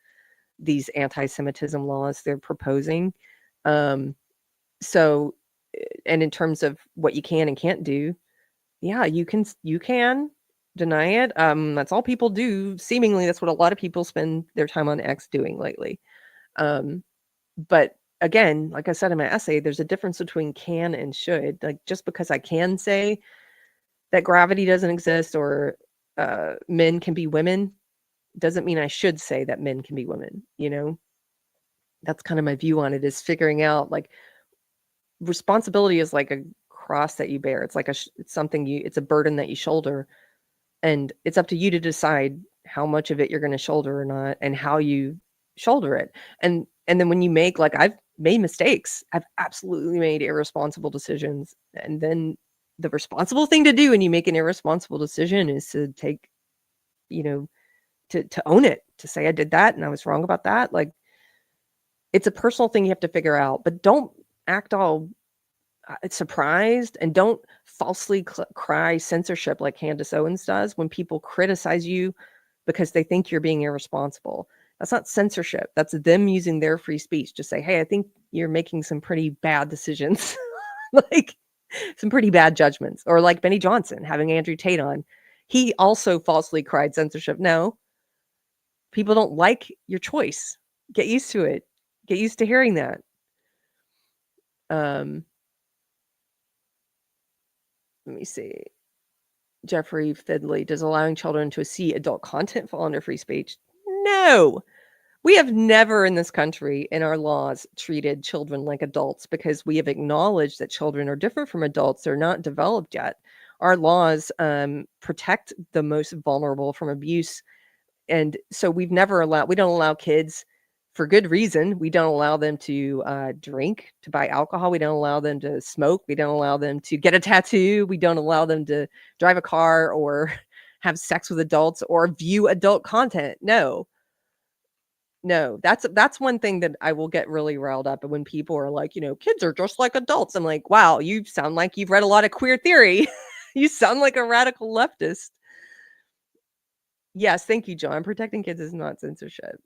these anti-Semitism laws they're proposing. So, and in terms of what you can and can't do, yeah, you can deny it. That's all people do. Seemingly, that's what a lot of people spend their time on X doing lately. But again, like I said in my essay, there's a difference between can and should. Like, just because I can say that gravity doesn't exist or men can be women doesn't mean I should say that men can be women. That's kind of my view on it, is figuring out, like, responsibility is like a cross that you bear. It's like it's a burden that you shoulder, and it's up to you to decide how much of it you're going to shoulder or not, and how you shoulder it. And then when you make, like, I've made mistakes, I've absolutely made irresponsible decisions, and then the responsible thing to do when you make an irresponsible decision is to take, to own it, to say I did that and I was wrong about that. Like, it's a personal thing you have to figure out, but don't act all surprised, and don't falsely cry censorship like Candace Owens does when people criticize you because they think you're being irresponsible. That's not censorship. That's them using their free speech to say, hey, I think you're making some pretty bad decisions, like some pretty bad judgments. Or like Benny Johnson having Andrew Tate on. He also falsely cried censorship. No, people don't like your choice. Get used to it. Get used to hearing that. Let me see. Jeffrey Fidley, does allowing children to see adult content fall under free speech? No. We have never in this country, in our laws, treated children like adults, because we have acknowledged that children are different from adults. They're not developed yet. Our laws protect the most vulnerable from abuse. And so we don't allow kids, for good reason. We don't allow them to drink, to buy alcohol. We don't allow them to smoke. We don't allow them to get a tattoo. We don't allow them to drive a car or have sex with adults or view adult content. No, that's one thing that I will get really riled up. And when people are like, kids are just like adults, I'm like, wow, you sound like you've read a lot of queer theory. You sound like a radical leftist. Yes, thank you, John. Protecting kids is not censorship.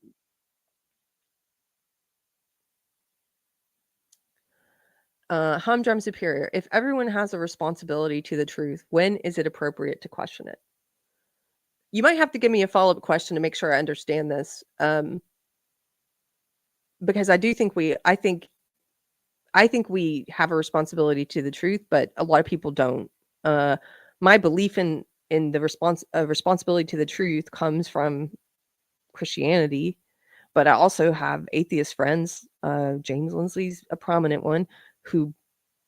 Humdrum Superior. If everyone has a responsibility to the truth, when is it appropriate to question it? You might have to give me a follow-up question to make sure I understand this. Because I think we have a responsibility to the truth, but a lot of people don't. My belief in the responsibility to the truth comes from Christianity, but I also have atheist friends. James Lindsay's a prominent one, who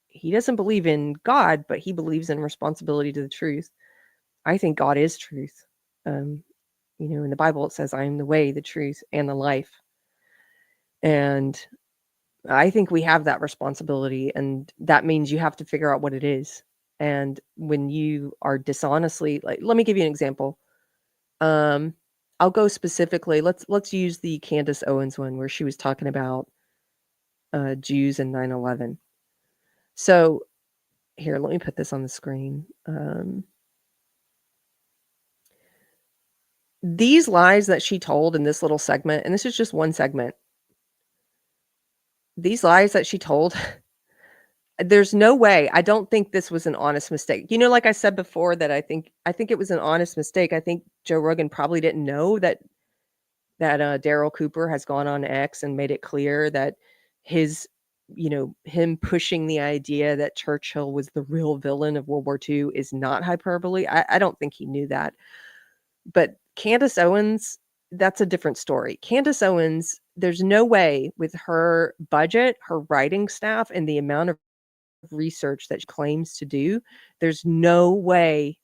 he doesn't believe in God, but he believes in responsibility to the truth. I think God is truth. In the Bible it says, "I am the way, the truth, and the life." And I think we have that responsibility, and that means you have to figure out what it is. And when you are dishonestly, like, let me give you an example. I'll go specifically. Let's use the Candace Owens one where she was talking about Jews and 9/11. So here, let me put this on the screen. These lies that she told in this little segment, and this is just one segment. These lies that she told, there's no way. I don't think this was an honest mistake. Like I said before, that I think it was an honest mistake. I think Joe Rogan probably didn't know that Daryl Cooper has gone on X and made it clear that him pushing the idea that Churchill was the real villain of World War II is not hyperbole. I don't think he knew that. But Candace Owens, that's a different story. Candace Owens, there's no way with her budget, her writing staff, and the amount of research that she claims to do, there's no way.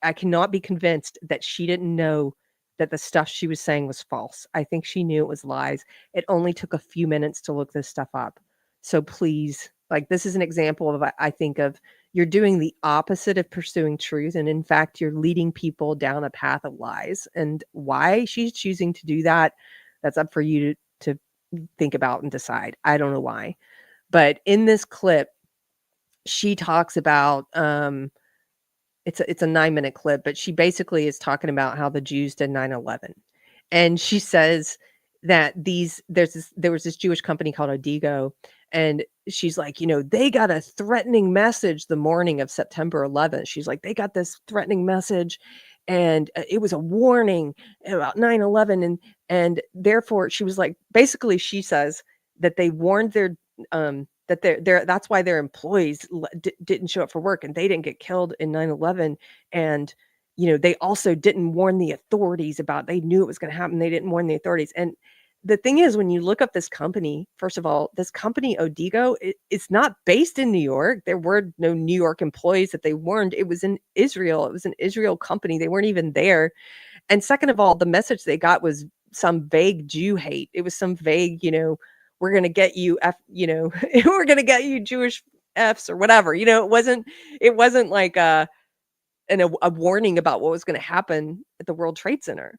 I cannot be convinced that she didn't know that the stuff she was saying was false. I think she knew it was lies. It only took a few minutes to look this stuff up. So please, this is an example of, I think, of you're doing the opposite of pursuing truth. And in fact, you're leading people down a path of lies. And why she's choosing to do that, that's up for you to think about and decide. I don't know why. But in this clip, she talks about, it's a 9-minute clip, but she basically is talking about how the Jews did 9/11. And she says that there was this Jewish company called Odigo, and she's like, they got a threatening message the morning of September 11th. She's like, they got this threatening message, and it was a warning about 9/11, and therefore she was like, basically she says that they warned their that that's why their employees didn't show up for work, and they didn't get killed in 9/11. And they also didn't warn the authorities about, they knew it was going to happen, they didn't warn the authorities. And the thing is, when you look up this company, first of all, this company Odigo, it's not based in New York. There were no New York employees that they warned. It was in Israel. It was an Israel company. They weren't even there. And second of all, the message they got was some vague Jew hate. It was some vague, we're going to get you we're going to get you Jewish Fs or whatever. It wasn't like a warning about what was going to happen at the World Trade Center.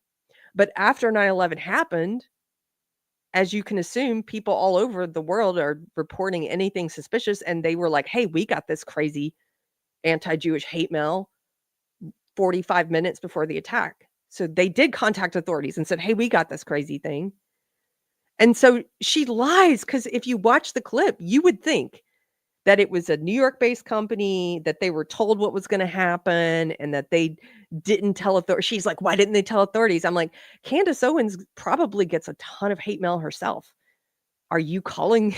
But after 9/11 happened, as you can assume, people all over the world are reporting anything suspicious, and they were like, hey, we got this crazy anti-Jewish hate mail 45 minutes before the attack. So they did contact authorities and said, hey, we got this crazy thing. And so she lies, because if you watch the clip, you would think that it was a New York-based company, that they were told what was going to happen, and that they didn't tell authorities. She's like, why didn't they tell authorities? I'm like, Candace Owens probably gets a ton of hate mail herself. Are you calling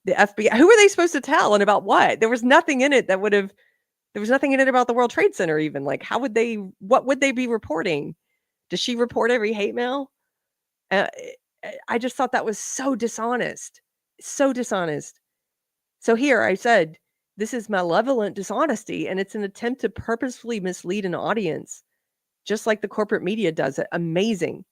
the FBI? Who are they supposed to tell, and about what? There was nothing in it there was nothing in it about the World Trade Center even. Like, what would they be reporting? Does she report every hate mail? I just thought that was so dishonest. So dishonest. So here I said, this is malevolent dishonesty, and it's an attempt to purposefully mislead an audience, just like the corporate media does it. Amazing.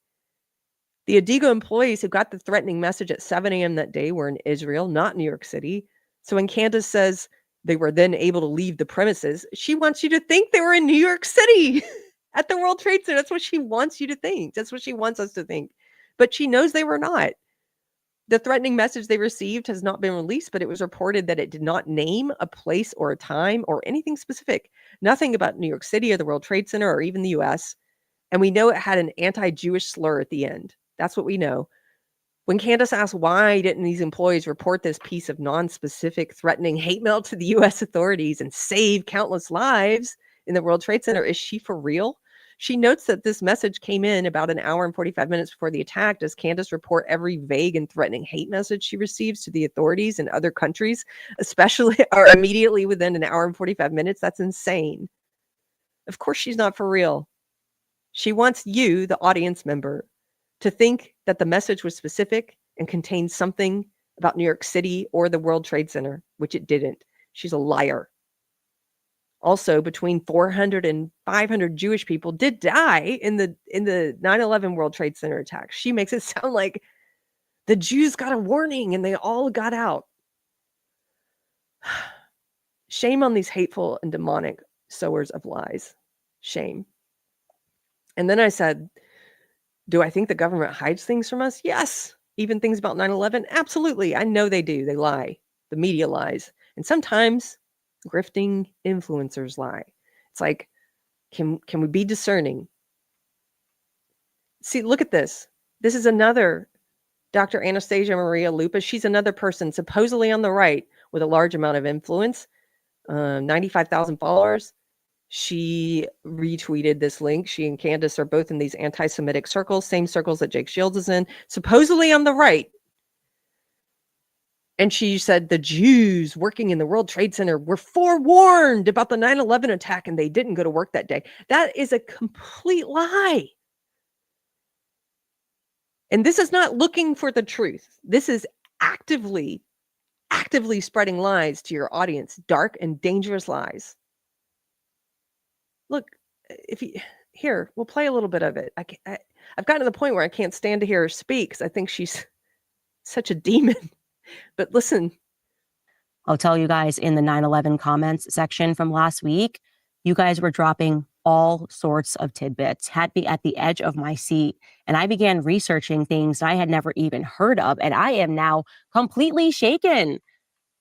The Odigo employees who got the threatening message at 7 a.m. that day were in Israel, not New York City. So when Candace says they were then able to leave the premises, she wants you to think they were in New York City at the World Trade Center. That's what she wants you to think. That's what she wants us to think. But she knows they were not. The threatening message they received has not been released, but it was reported that it did not name a place or a time or anything specific. Nothing about New York City or the World Trade Center or even the US. And we know it had an anti-Jewish slur at the end. That's what we know. When Candace asked why didn't these employees report this piece of non-specific threatening hate mail to the US authorities and save countless lives in the World Trade Center, is she for real? She notes that this message came in about an hour and 45 minutes before the attack. Does Candace report every vague and threatening hate message she receives to the authorities in other countries, especially or immediately within an hour and 45 minutes? That's insane. Of course she's not for real. She wants you, the audience member, to think that the message was specific and contained something about New York City or the World Trade Center, which it didn't. She's a liar. Also, between 400 and 500 Jewish people did die in the 9/11 World Trade Center attack. She makes it sound like the Jews got a warning and they all got out. Shame on these hateful and demonic sowers of lies. Shame. And then I said, do I think the government hides things from us? Yes. Even things about 9/11? Absolutely. I know they do. They lie. The media lies. And sometimes grifting influencers lie. It's like, can we be discerning? See, look at this. This is another Dr. Anastasia Maria Lupa. She's another person supposedly on the right with a large amount of influence, 95,000 followers. She retweeted this link. She and Candace are both in these anti-Semitic circles, same circles that Jake Shields is in, supposedly on the right. And she said the Jews working in the World Trade Center were forewarned about the 9/11 attack and they didn't go to work that day. That is a complete lie. And this is not looking for the truth. This is actively spreading lies to your audience, dark and dangerous lies. Look, here, we'll play a little bit of it. I've gotten to the point where I can't stand to hear her speak because I think she's such a demon. But listen. I'll tell you guys, in the 9/11 comments section from last week, you guys were dropping all sorts of tidbits, had me at the edge of my seat. And I began researching things I had never even heard of. And I am now completely shaken.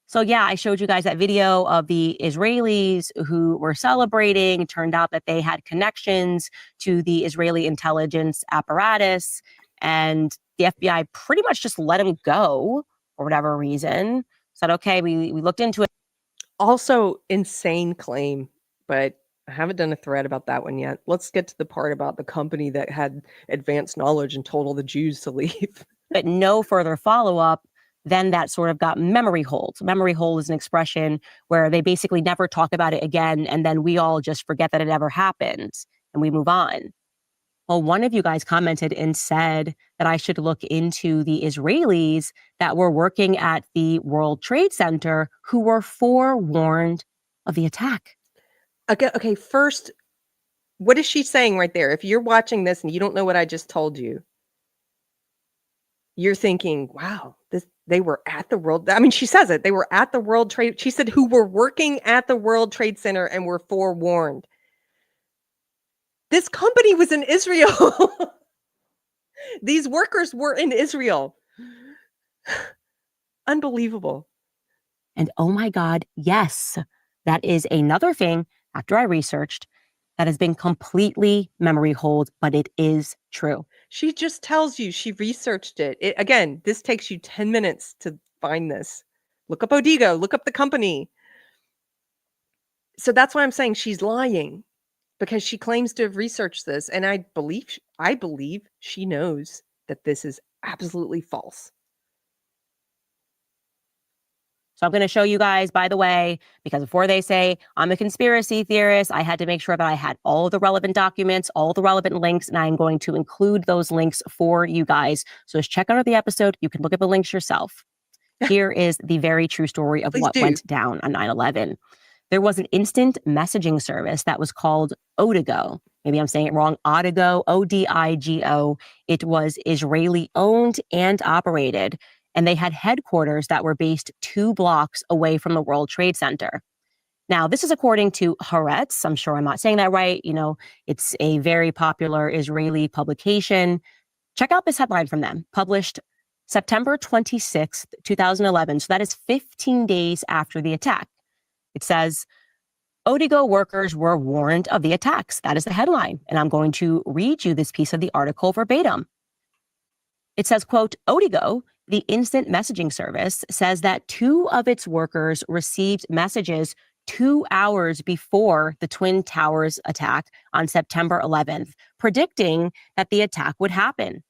So yeah, I showed you guys that video of the Israelis who were celebrating. It turned out that they had connections to the Israeli intelligence apparatus, and the FBI pretty much just let them go for whatever reason. Said, okay, we looked into it. Also, insane claim, but I haven't done a thread about that one yet. Let's get to the part about the company that had advanced knowledge and told all the Jews to leave. But no further follow-up. Then that sort of got memory hold. Memory hold is an expression where they basically never talk about it again, and then we all just forget that it ever happened, and we move on. Well, one of you guys commented and said that I should look into the Israelis that were working at the World Trade Center who were forewarned of the attack. Okay, first, what is she saying right there? If you're watching this and you don't know what I just told you, you're thinking, wow, they were at the World. I mean, she says it. They were at the World Trade. She said who were working at the World Trade Center and were forewarned. This company was in Israel. These workers were in Israel. Unbelievable. And oh my God, yes, that is another thing, after I researched, that has been completely memory hold, but it is true. She just tells you she researched it. Again, this takes you 10 minutes to find this. Look up Odigo, look up the company. So that's why I'm saying she's lying, because she claims to have researched this. And I believe she knows that this is absolutely false. So I'm going to show you guys, by the way, because before they say I'm a conspiracy theorist, I had to make sure that I had all the relevant documents, all the relevant links, and I'm going to include those links for you guys. So just check out the episode. You can look at the links yourself. Here is the very true story of what went down on 9/11. There was an instant messaging service that was called Odigo. Maybe I'm saying it wrong. Odigo, Odigo. It was Israeli owned and operated. And they had headquarters that were based 2 blocks away from the World Trade Center. Now, this is according to Haaretz. I'm sure I'm not saying that right. You know, it's a very popular Israeli publication. Check out this headline from them, published September 26th, 2011. So that is 15 days after the attack. It says, Odigo workers were warned of the attacks. That is the headline. And I'm going to read you this piece of the article verbatim. It says, quote, Odigo, the instant messaging service, says that 2 of its workers received messages 2 hours before the Twin Towers attack on September 11th, predicting that the attack would happen.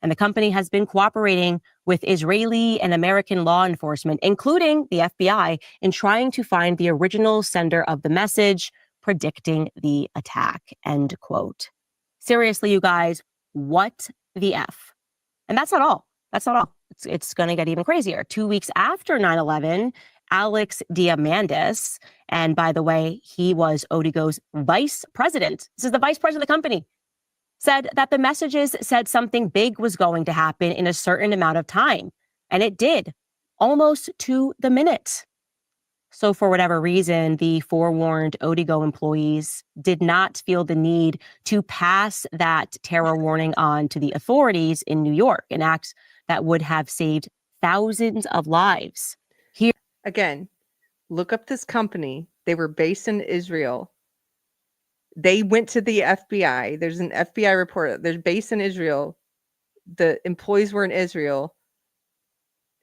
And the company has been cooperating with Israeli and American law enforcement, including the FBI, in trying to find the original sender of the message, predicting the attack, end quote. Seriously, you guys, what the F? And that's not all. That's not all. It's going to get even crazier. 2 weeks after 9/11, Alex Diamandis, and by the way, he was Odigo's vice president. This is the vice president of the company. Said that the messages said something big was going to happen in a certain amount of time. And it did, almost to the minute. So for whatever reason, the forewarned Odigo employees did not feel the need to pass that terror warning on to the authorities in New York, an act that would have saved thousands of lives. Here Again, look up this company. They were based in Israel. They went to the FBI. There's an FBI report. They're based in Israel. The employees were in Israel.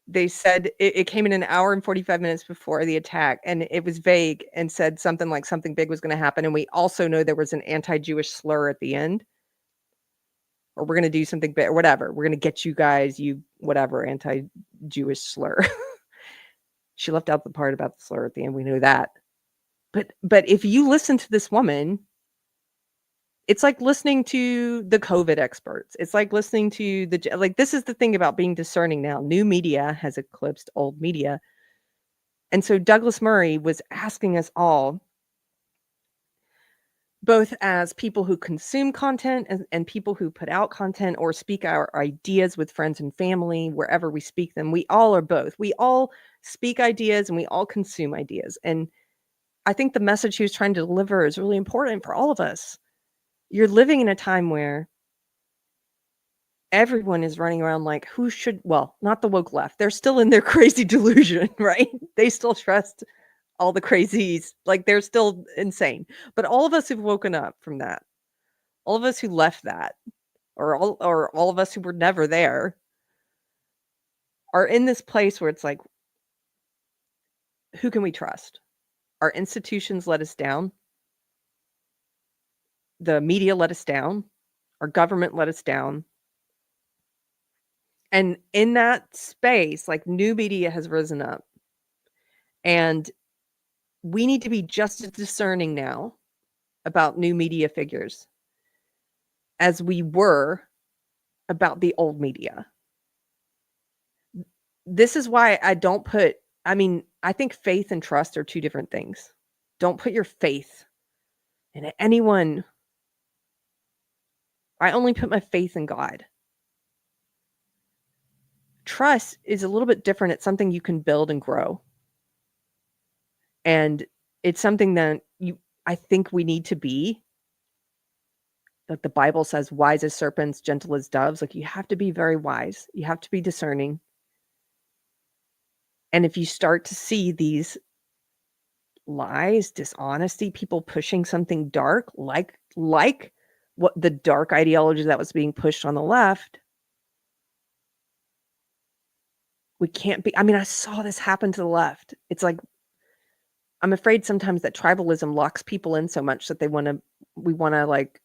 They said it came in an hour and 45 minutes before the attack, and it was vague and said something like something big was going to happen. And we also know there was an anti-Jewish slur at the end, or we're going to do something big or whatever. We're going to get you guys, you whatever, anti-Jewish slur. She left out the part about the slur at the end. We know that. But if you listen to this woman, it's like listening to the COVID experts. It's like listening to this is the thing about being discerning now. New media has eclipsed old media. And so Douglas Murray was asking us all, both as people who consume content and people who put out content or speak our ideas with friends and family, wherever we speak them, we all are both. We all speak ideas and we all consume ideas. And I think the message he was trying to deliver is really important for all of us. You're living in a time where everyone is running around like not the woke left. They're still in their crazy delusion, right? They still trust all the crazies. Like they're still insane. But all of us who've woken up from that, all of us who left that, or all of us who were never there, are in this place where it's like, who can we trust? Our institutions let us down. The media let us down. Our government let us down. And in that space, like new media has risen up. And we need to be just as discerning now about new media figures as we were about the old media. This is why I think faith and trust are 2 different things. Don't put your faith in anyone. I only put my faith in God. Trust is a little bit different. It's something you can build and grow. And it's something that I think we need to be. Like the Bible says, wise as serpents, gentle as doves. Like you have to be very wise. You have to be discerning. And if you start to see these lies, dishonesty, people pushing something dark, like what the dark ideology that was being pushed on the left, we can't be. I saw this happen to the left. It's like, I'm afraid sometimes that tribalism locks people in so much that we want to like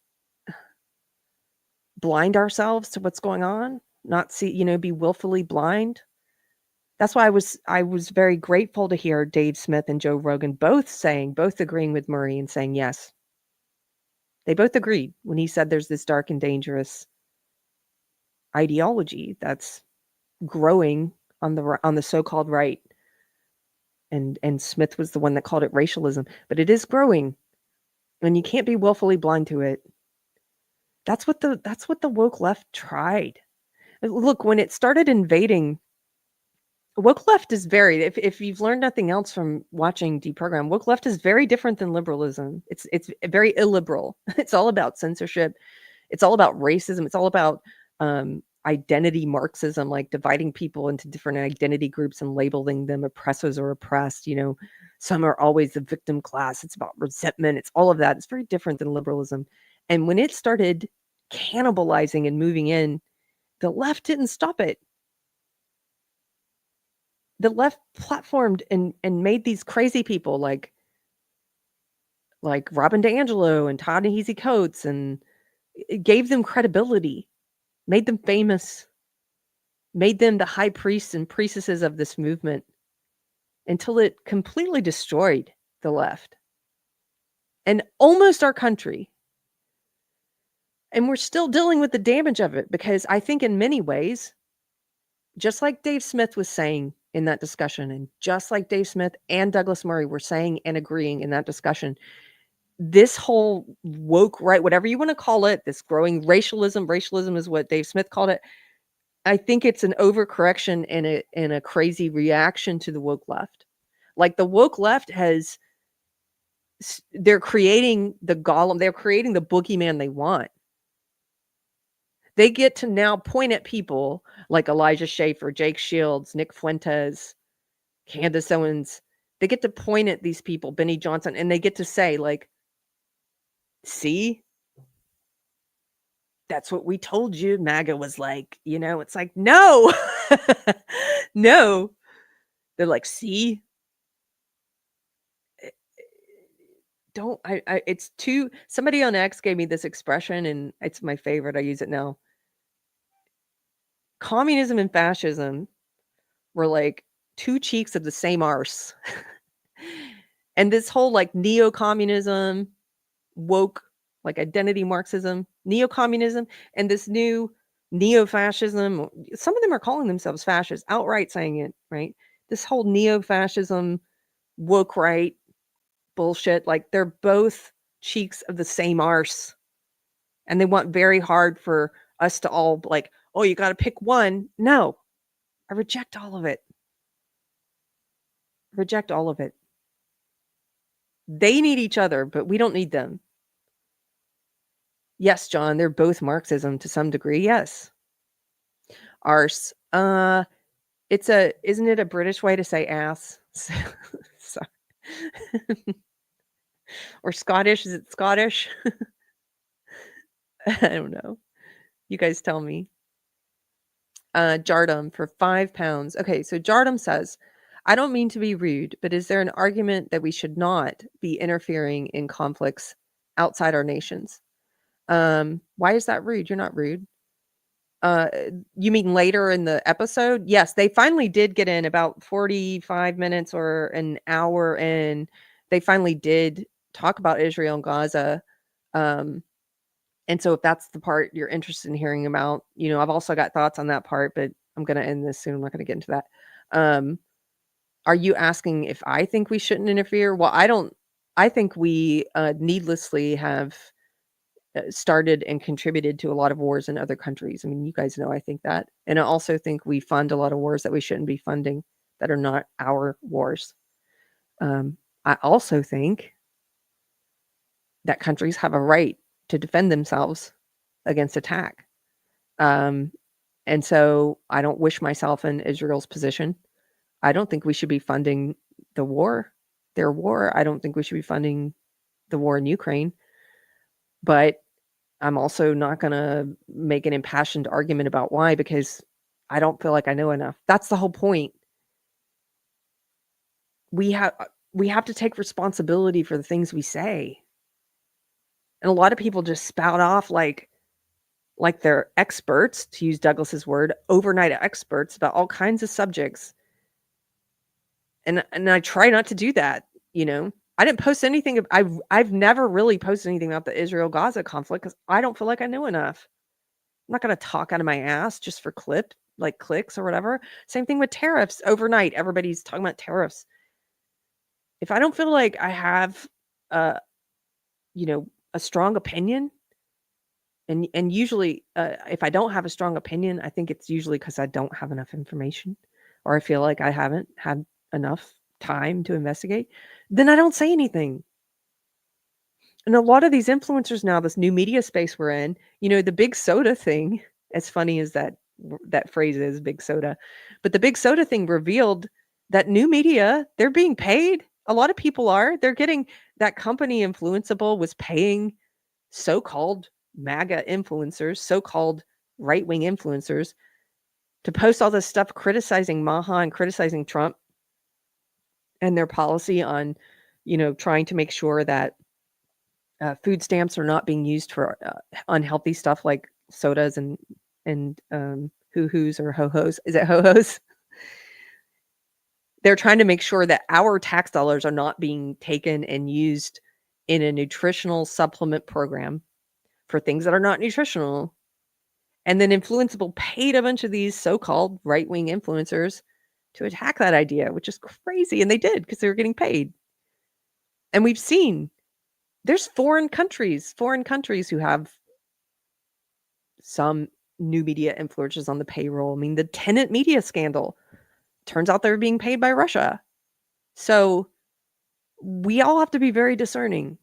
blind ourselves to what's going on, not see, be willfully blind. That's why I was very grateful to hear Dave Smith and Joe Rogan both agreeing with Murray and saying, yes, they both agreed when he said there's this dark and dangerous ideology that's growing on the so-called right. And Smith was the one that called it racialism, but it is growing, and you can't be willfully blind to it. That's what the woke left tried. Look, when it started invading, woke left is if you've learned nothing else from watching Deprogrammed, woke left is very different than liberalism. It's very illiberal. It's all about censorship. It's all about racism. It's all about identity Marxism, like dividing people into different identity groups and labeling them oppressors or oppressed. You know, some are always the victim class. It's about resentment. It's all of that. It's very different than liberalism. And when it started cannibalizing and moving in, the left didn't stop it. The left platformed and made these crazy people like Robin DiAngelo and Ta-Nehisi Coates, and it gave them credibility, made them famous, made them the high priests and priestesses of this movement, until it completely destroyed the left and almost our country. And we're still dealing with the damage of it, because I think in many ways, just like Dave Smith was saying in that discussion, and just like Dave Smith and Douglas Murray were saying and agreeing in that discussion, this whole woke right, whatever you want to call it, this growing racialism is what Dave Smith called it. I think it's an overcorrection and a crazy reaction to the woke left. Like the woke left they're creating the golem, they're creating the boogeyman they want. They get to now point at people like Elijah Schaffer, Jake Shields, Nick Fuentes, Candace Owens. They get to point at these people, Benny Johnson, and they get to say, like, see, that's what we told you. MAGA was like, you know, it's like, no, no. They're like, see, don't, it's too, somebody on X gave me this expression and it's my favorite. I use it now. Communism and fascism were like two cheeks of the same arse. And this whole like neo-communism, woke, like identity Marxism, neo-communism, and this new neo-fascism, some of them are calling themselves fascists, outright saying it, right? This whole neo-fascism, woke right bullshit, like they're both cheeks of the same arse. And they want very hard for us to all like, oh, you got to pick one. No, I reject all of it. Reject all of it. They need each other, but we don't need them. Yes, John, they're both Marxism to some degree. Yes. Arse. Isn't it a British way to say ass? Sorry. Or Scottish? Is it Scottish? I don't know. You guys tell me. Jardum for £5. Okay, so Jardum says, I don't mean to be rude, but is there an argument that we should not be interfering in conflicts outside our nations? Why is that rude? You're not rude. You mean later in the episode? Yes, they finally did get in about 45 minutes or an hour, and they finally did talk about Israel and Gaza. And so if that's the part you're interested in hearing about, you know, I've also got thoughts on that part, but I'm going to end this soon. I'm not going to get into that. Are you asking if I think we shouldn't interfere? Well, I think we needlessly have started and contributed to a lot of wars in other countries. I mean, you guys know I think that. And I also think we fund a lot of wars that we shouldn't be funding, that are not our wars. I also think that countries have a right to defend themselves against attack. And so I don't wish myself in Israel's position. I don't think we should be funding their war. I don't think we should be funding the war in Ukraine. But I'm also not going to make an impassioned argument about why, because I don't feel like I know enough. That's the whole point. We have to take responsibility for the things we say. And a lot of people just spout off like they're experts, to use Douglas's word, overnight experts about all kinds of subjects. And I try not to do that, you know. I didn't post anything. I've never really posted anything about the Israel-Gaza conflict because I don't feel like I know enough. I'm not going to talk out of my ass just for clicks or whatever. Same thing with tariffs. Overnight, everybody's talking about tariffs. If I don't feel like I have, you know, a strong opinion, and usually if I don't have a strong opinion, I think it's usually because I don't have enough information, or I feel like I haven't had enough time to investigate, then I don't say anything. And a lot of these influencers now, this new media space we're in, you know, the big soda thing, as funny as that that phrase is, big soda. But the big soda thing revealed that new media, they're being paid. A lot of people are. They're getting, that company Influenceable was paying so-called MAGA influencers, so-called right-wing influencers, to post all this stuff criticizing Maha and criticizing Trump and their policy on, trying to make sure that food stamps are not being used for unhealthy stuff like sodas and hoo-hoos or ho-hos. Is it ho-hos? They're trying to make sure that our tax dollars are not being taken and used in a nutritional supplement program for things that are not nutritional. And then Influenceable paid a bunch of these so-called right-wing influencers to attack that idea, which is crazy. And they did, because they were getting paid. And we've seen there's foreign countries who have some new media influencers on the payroll. I mean, the Tenet media scandal, turns out they were being paid by Russia. So we all have to be very discerning.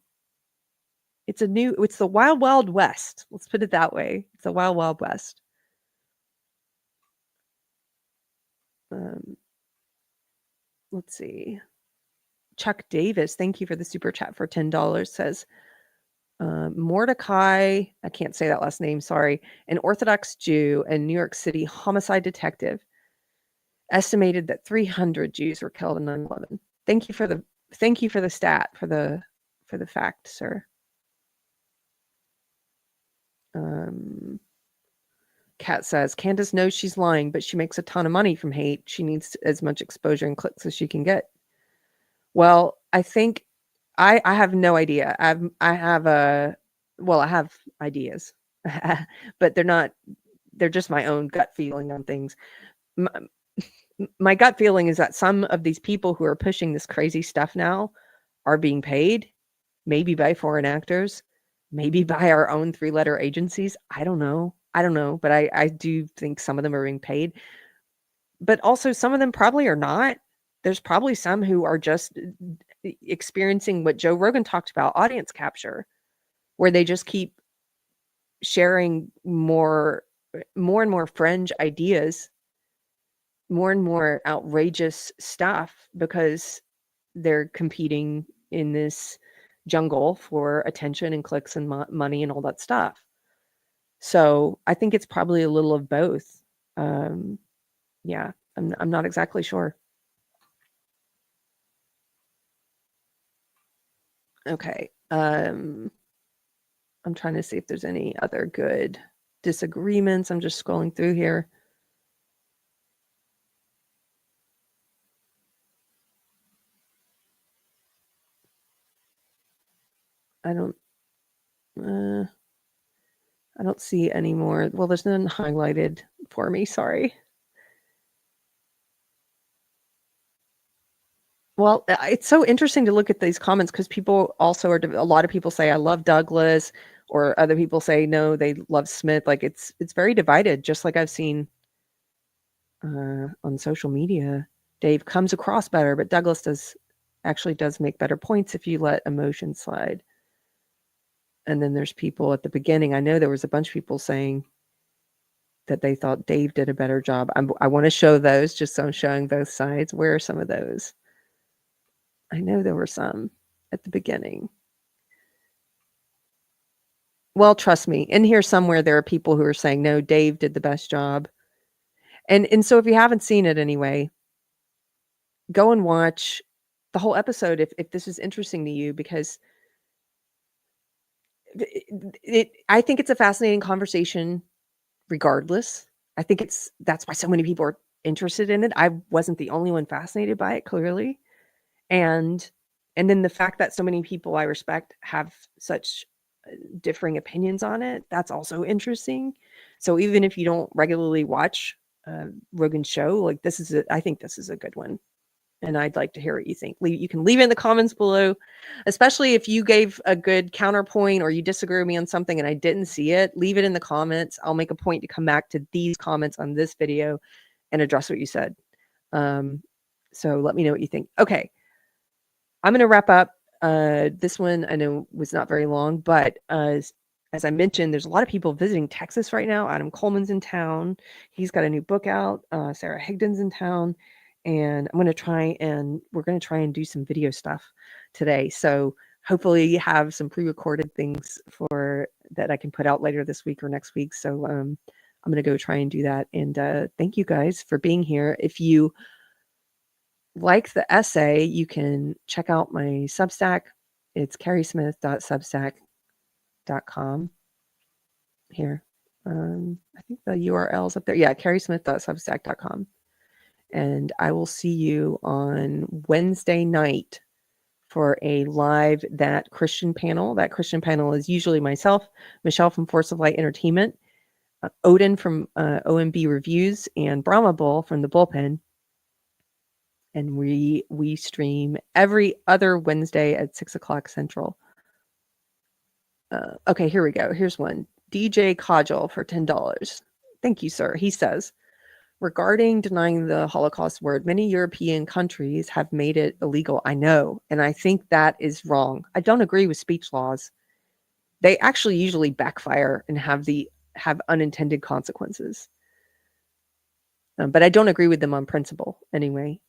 It's the wild, wild west. Let's put it that way. It's the wild, wild west. Let's see. Chuck Davis, thank you for the super chat for $10, says, Mordecai, I can't say that last name, sorry, an Orthodox Jew and New York City homicide detective estimated that 300 Jews were killed in 9/11. Thank you for the stat, for the fact, sir. Kat says, Candace knows she's lying, but she makes a ton of money from hate. She needs as much exposure and clicks as she can get. Well, I think I have no idea. I have ideas, but they're just my own gut feeling on things. My gut feeling is that some of these people who are pushing this crazy stuff now are being paid, maybe by foreign actors, maybe by our own 3-letter agencies. I don't know, but I do think some of them are being paid. But also some of them probably are not. There's probably some who are just experiencing what Joe Rogan talked about, audience capture, where they just keep sharing more and more fringe ideas, more and more outrageous stuff, because they're competing in this jungle for attention and clicks and money and all that stuff. So I think it's probably a little of both. Yeah, I'm not exactly sure. Okay. I'm trying to see if there's any other good disagreements. I'm just scrolling through here. I don't see any more. Well, there's none highlighted for me. Sorry. Well, it's so interesting to look at these comments, because people also a lot of people say, I love Douglas, or other people say, no, they love Smith. Like it's very divided, just like I've seen on social media. Dave comes across better, but Douglas does make better points if you let emotion slide. And then there's people at the beginning. I know there was a bunch of people saying that they thought Dave did a better job. I want to show those, just so I'm showing both sides. Where are some of those? I know there were some at the beginning. Well, trust me, in here somewhere there are people who are saying, no, Dave did the best job. And so if you haven't seen it anyway, go and watch the whole episode if this is interesting to you, because I think it's a fascinating conversation regardless. I think that's why so many people are interested in it. I wasn't the only one fascinated by it, clearly. And then the fact that so many people I respect have such differing opinions on it, that's also interesting. So even if you don't regularly watch Rogan's show, like I think this is a good one. And I'd like to hear what you think. You can leave it in the comments below, especially if you gave a good counterpoint or you disagree with me on something and I didn't see it. Leave it in the comments. I'll make a point to come back to these comments on this video and address what you said. So let me know what you think. Okay, I'm going to wrap up. This one I know was not very long, but as I mentioned, there's a lot of people visiting Texas right now. Adam Coleman's in town. He's got a new book out. Sarah Higdon's in town. And we're going to try and do some video stuff today. So hopefully have some pre-recorded things that I can put out later this week or next week. So I'm going to go try and do that. And thank you guys for being here. If you like the essay, you can check out my Substack. It's kerismith.substack.com. Here. I think the URL's up there. Yeah, kerismith.substack.com. And I will see you on Wednesday night for a live That Christian panel. That Christian panel is usually myself, Michelle from Force of Light Entertainment, Odin from OMB Reviews, and Brahma Bull from the Bullpen. And we stream every other Wednesday at 6:00 Central. Okay, here we go. Here's one. DJ Kajal for $10. Thank you, sir. He says, regarding denying the Holocaust word, many European countries have made it illegal. I know, and I think that is wrong. I don't agree with speech laws. They actually usually backfire and have unintended consequences. But I don't agree with them on principle anyway.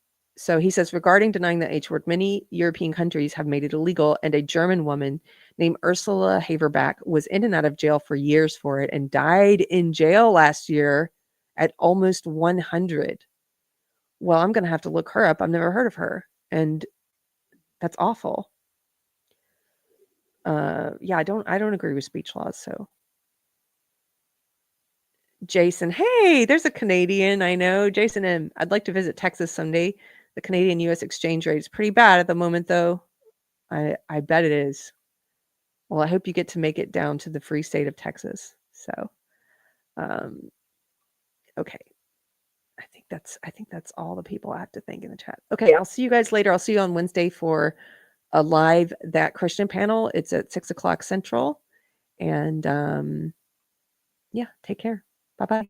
So he says, regarding denying the H word, many European countries have made it illegal, and a German woman named Ursula Haverback was in and out of jail for years for it and died in jail last year at almost 100. Well, I'm going to have to look her up. I've never heard of her, and that's awful. Yeah, I don't agree with speech laws. So Jason, hey, there's a Canadian. I know, Jason M. I'd like to visit Texas someday. The Canadian-U.S. exchange rate is pretty bad at the moment, though. I bet it is. Well, I hope you get to make it down to the free state of Texas. So, okay. I think that's all the people I have to thank in the chat. Okay, I'll see you guys later. I'll see you on Wednesday for a live That Christian panel. It's at 6:00 Central. And yeah, take care. Bye-bye.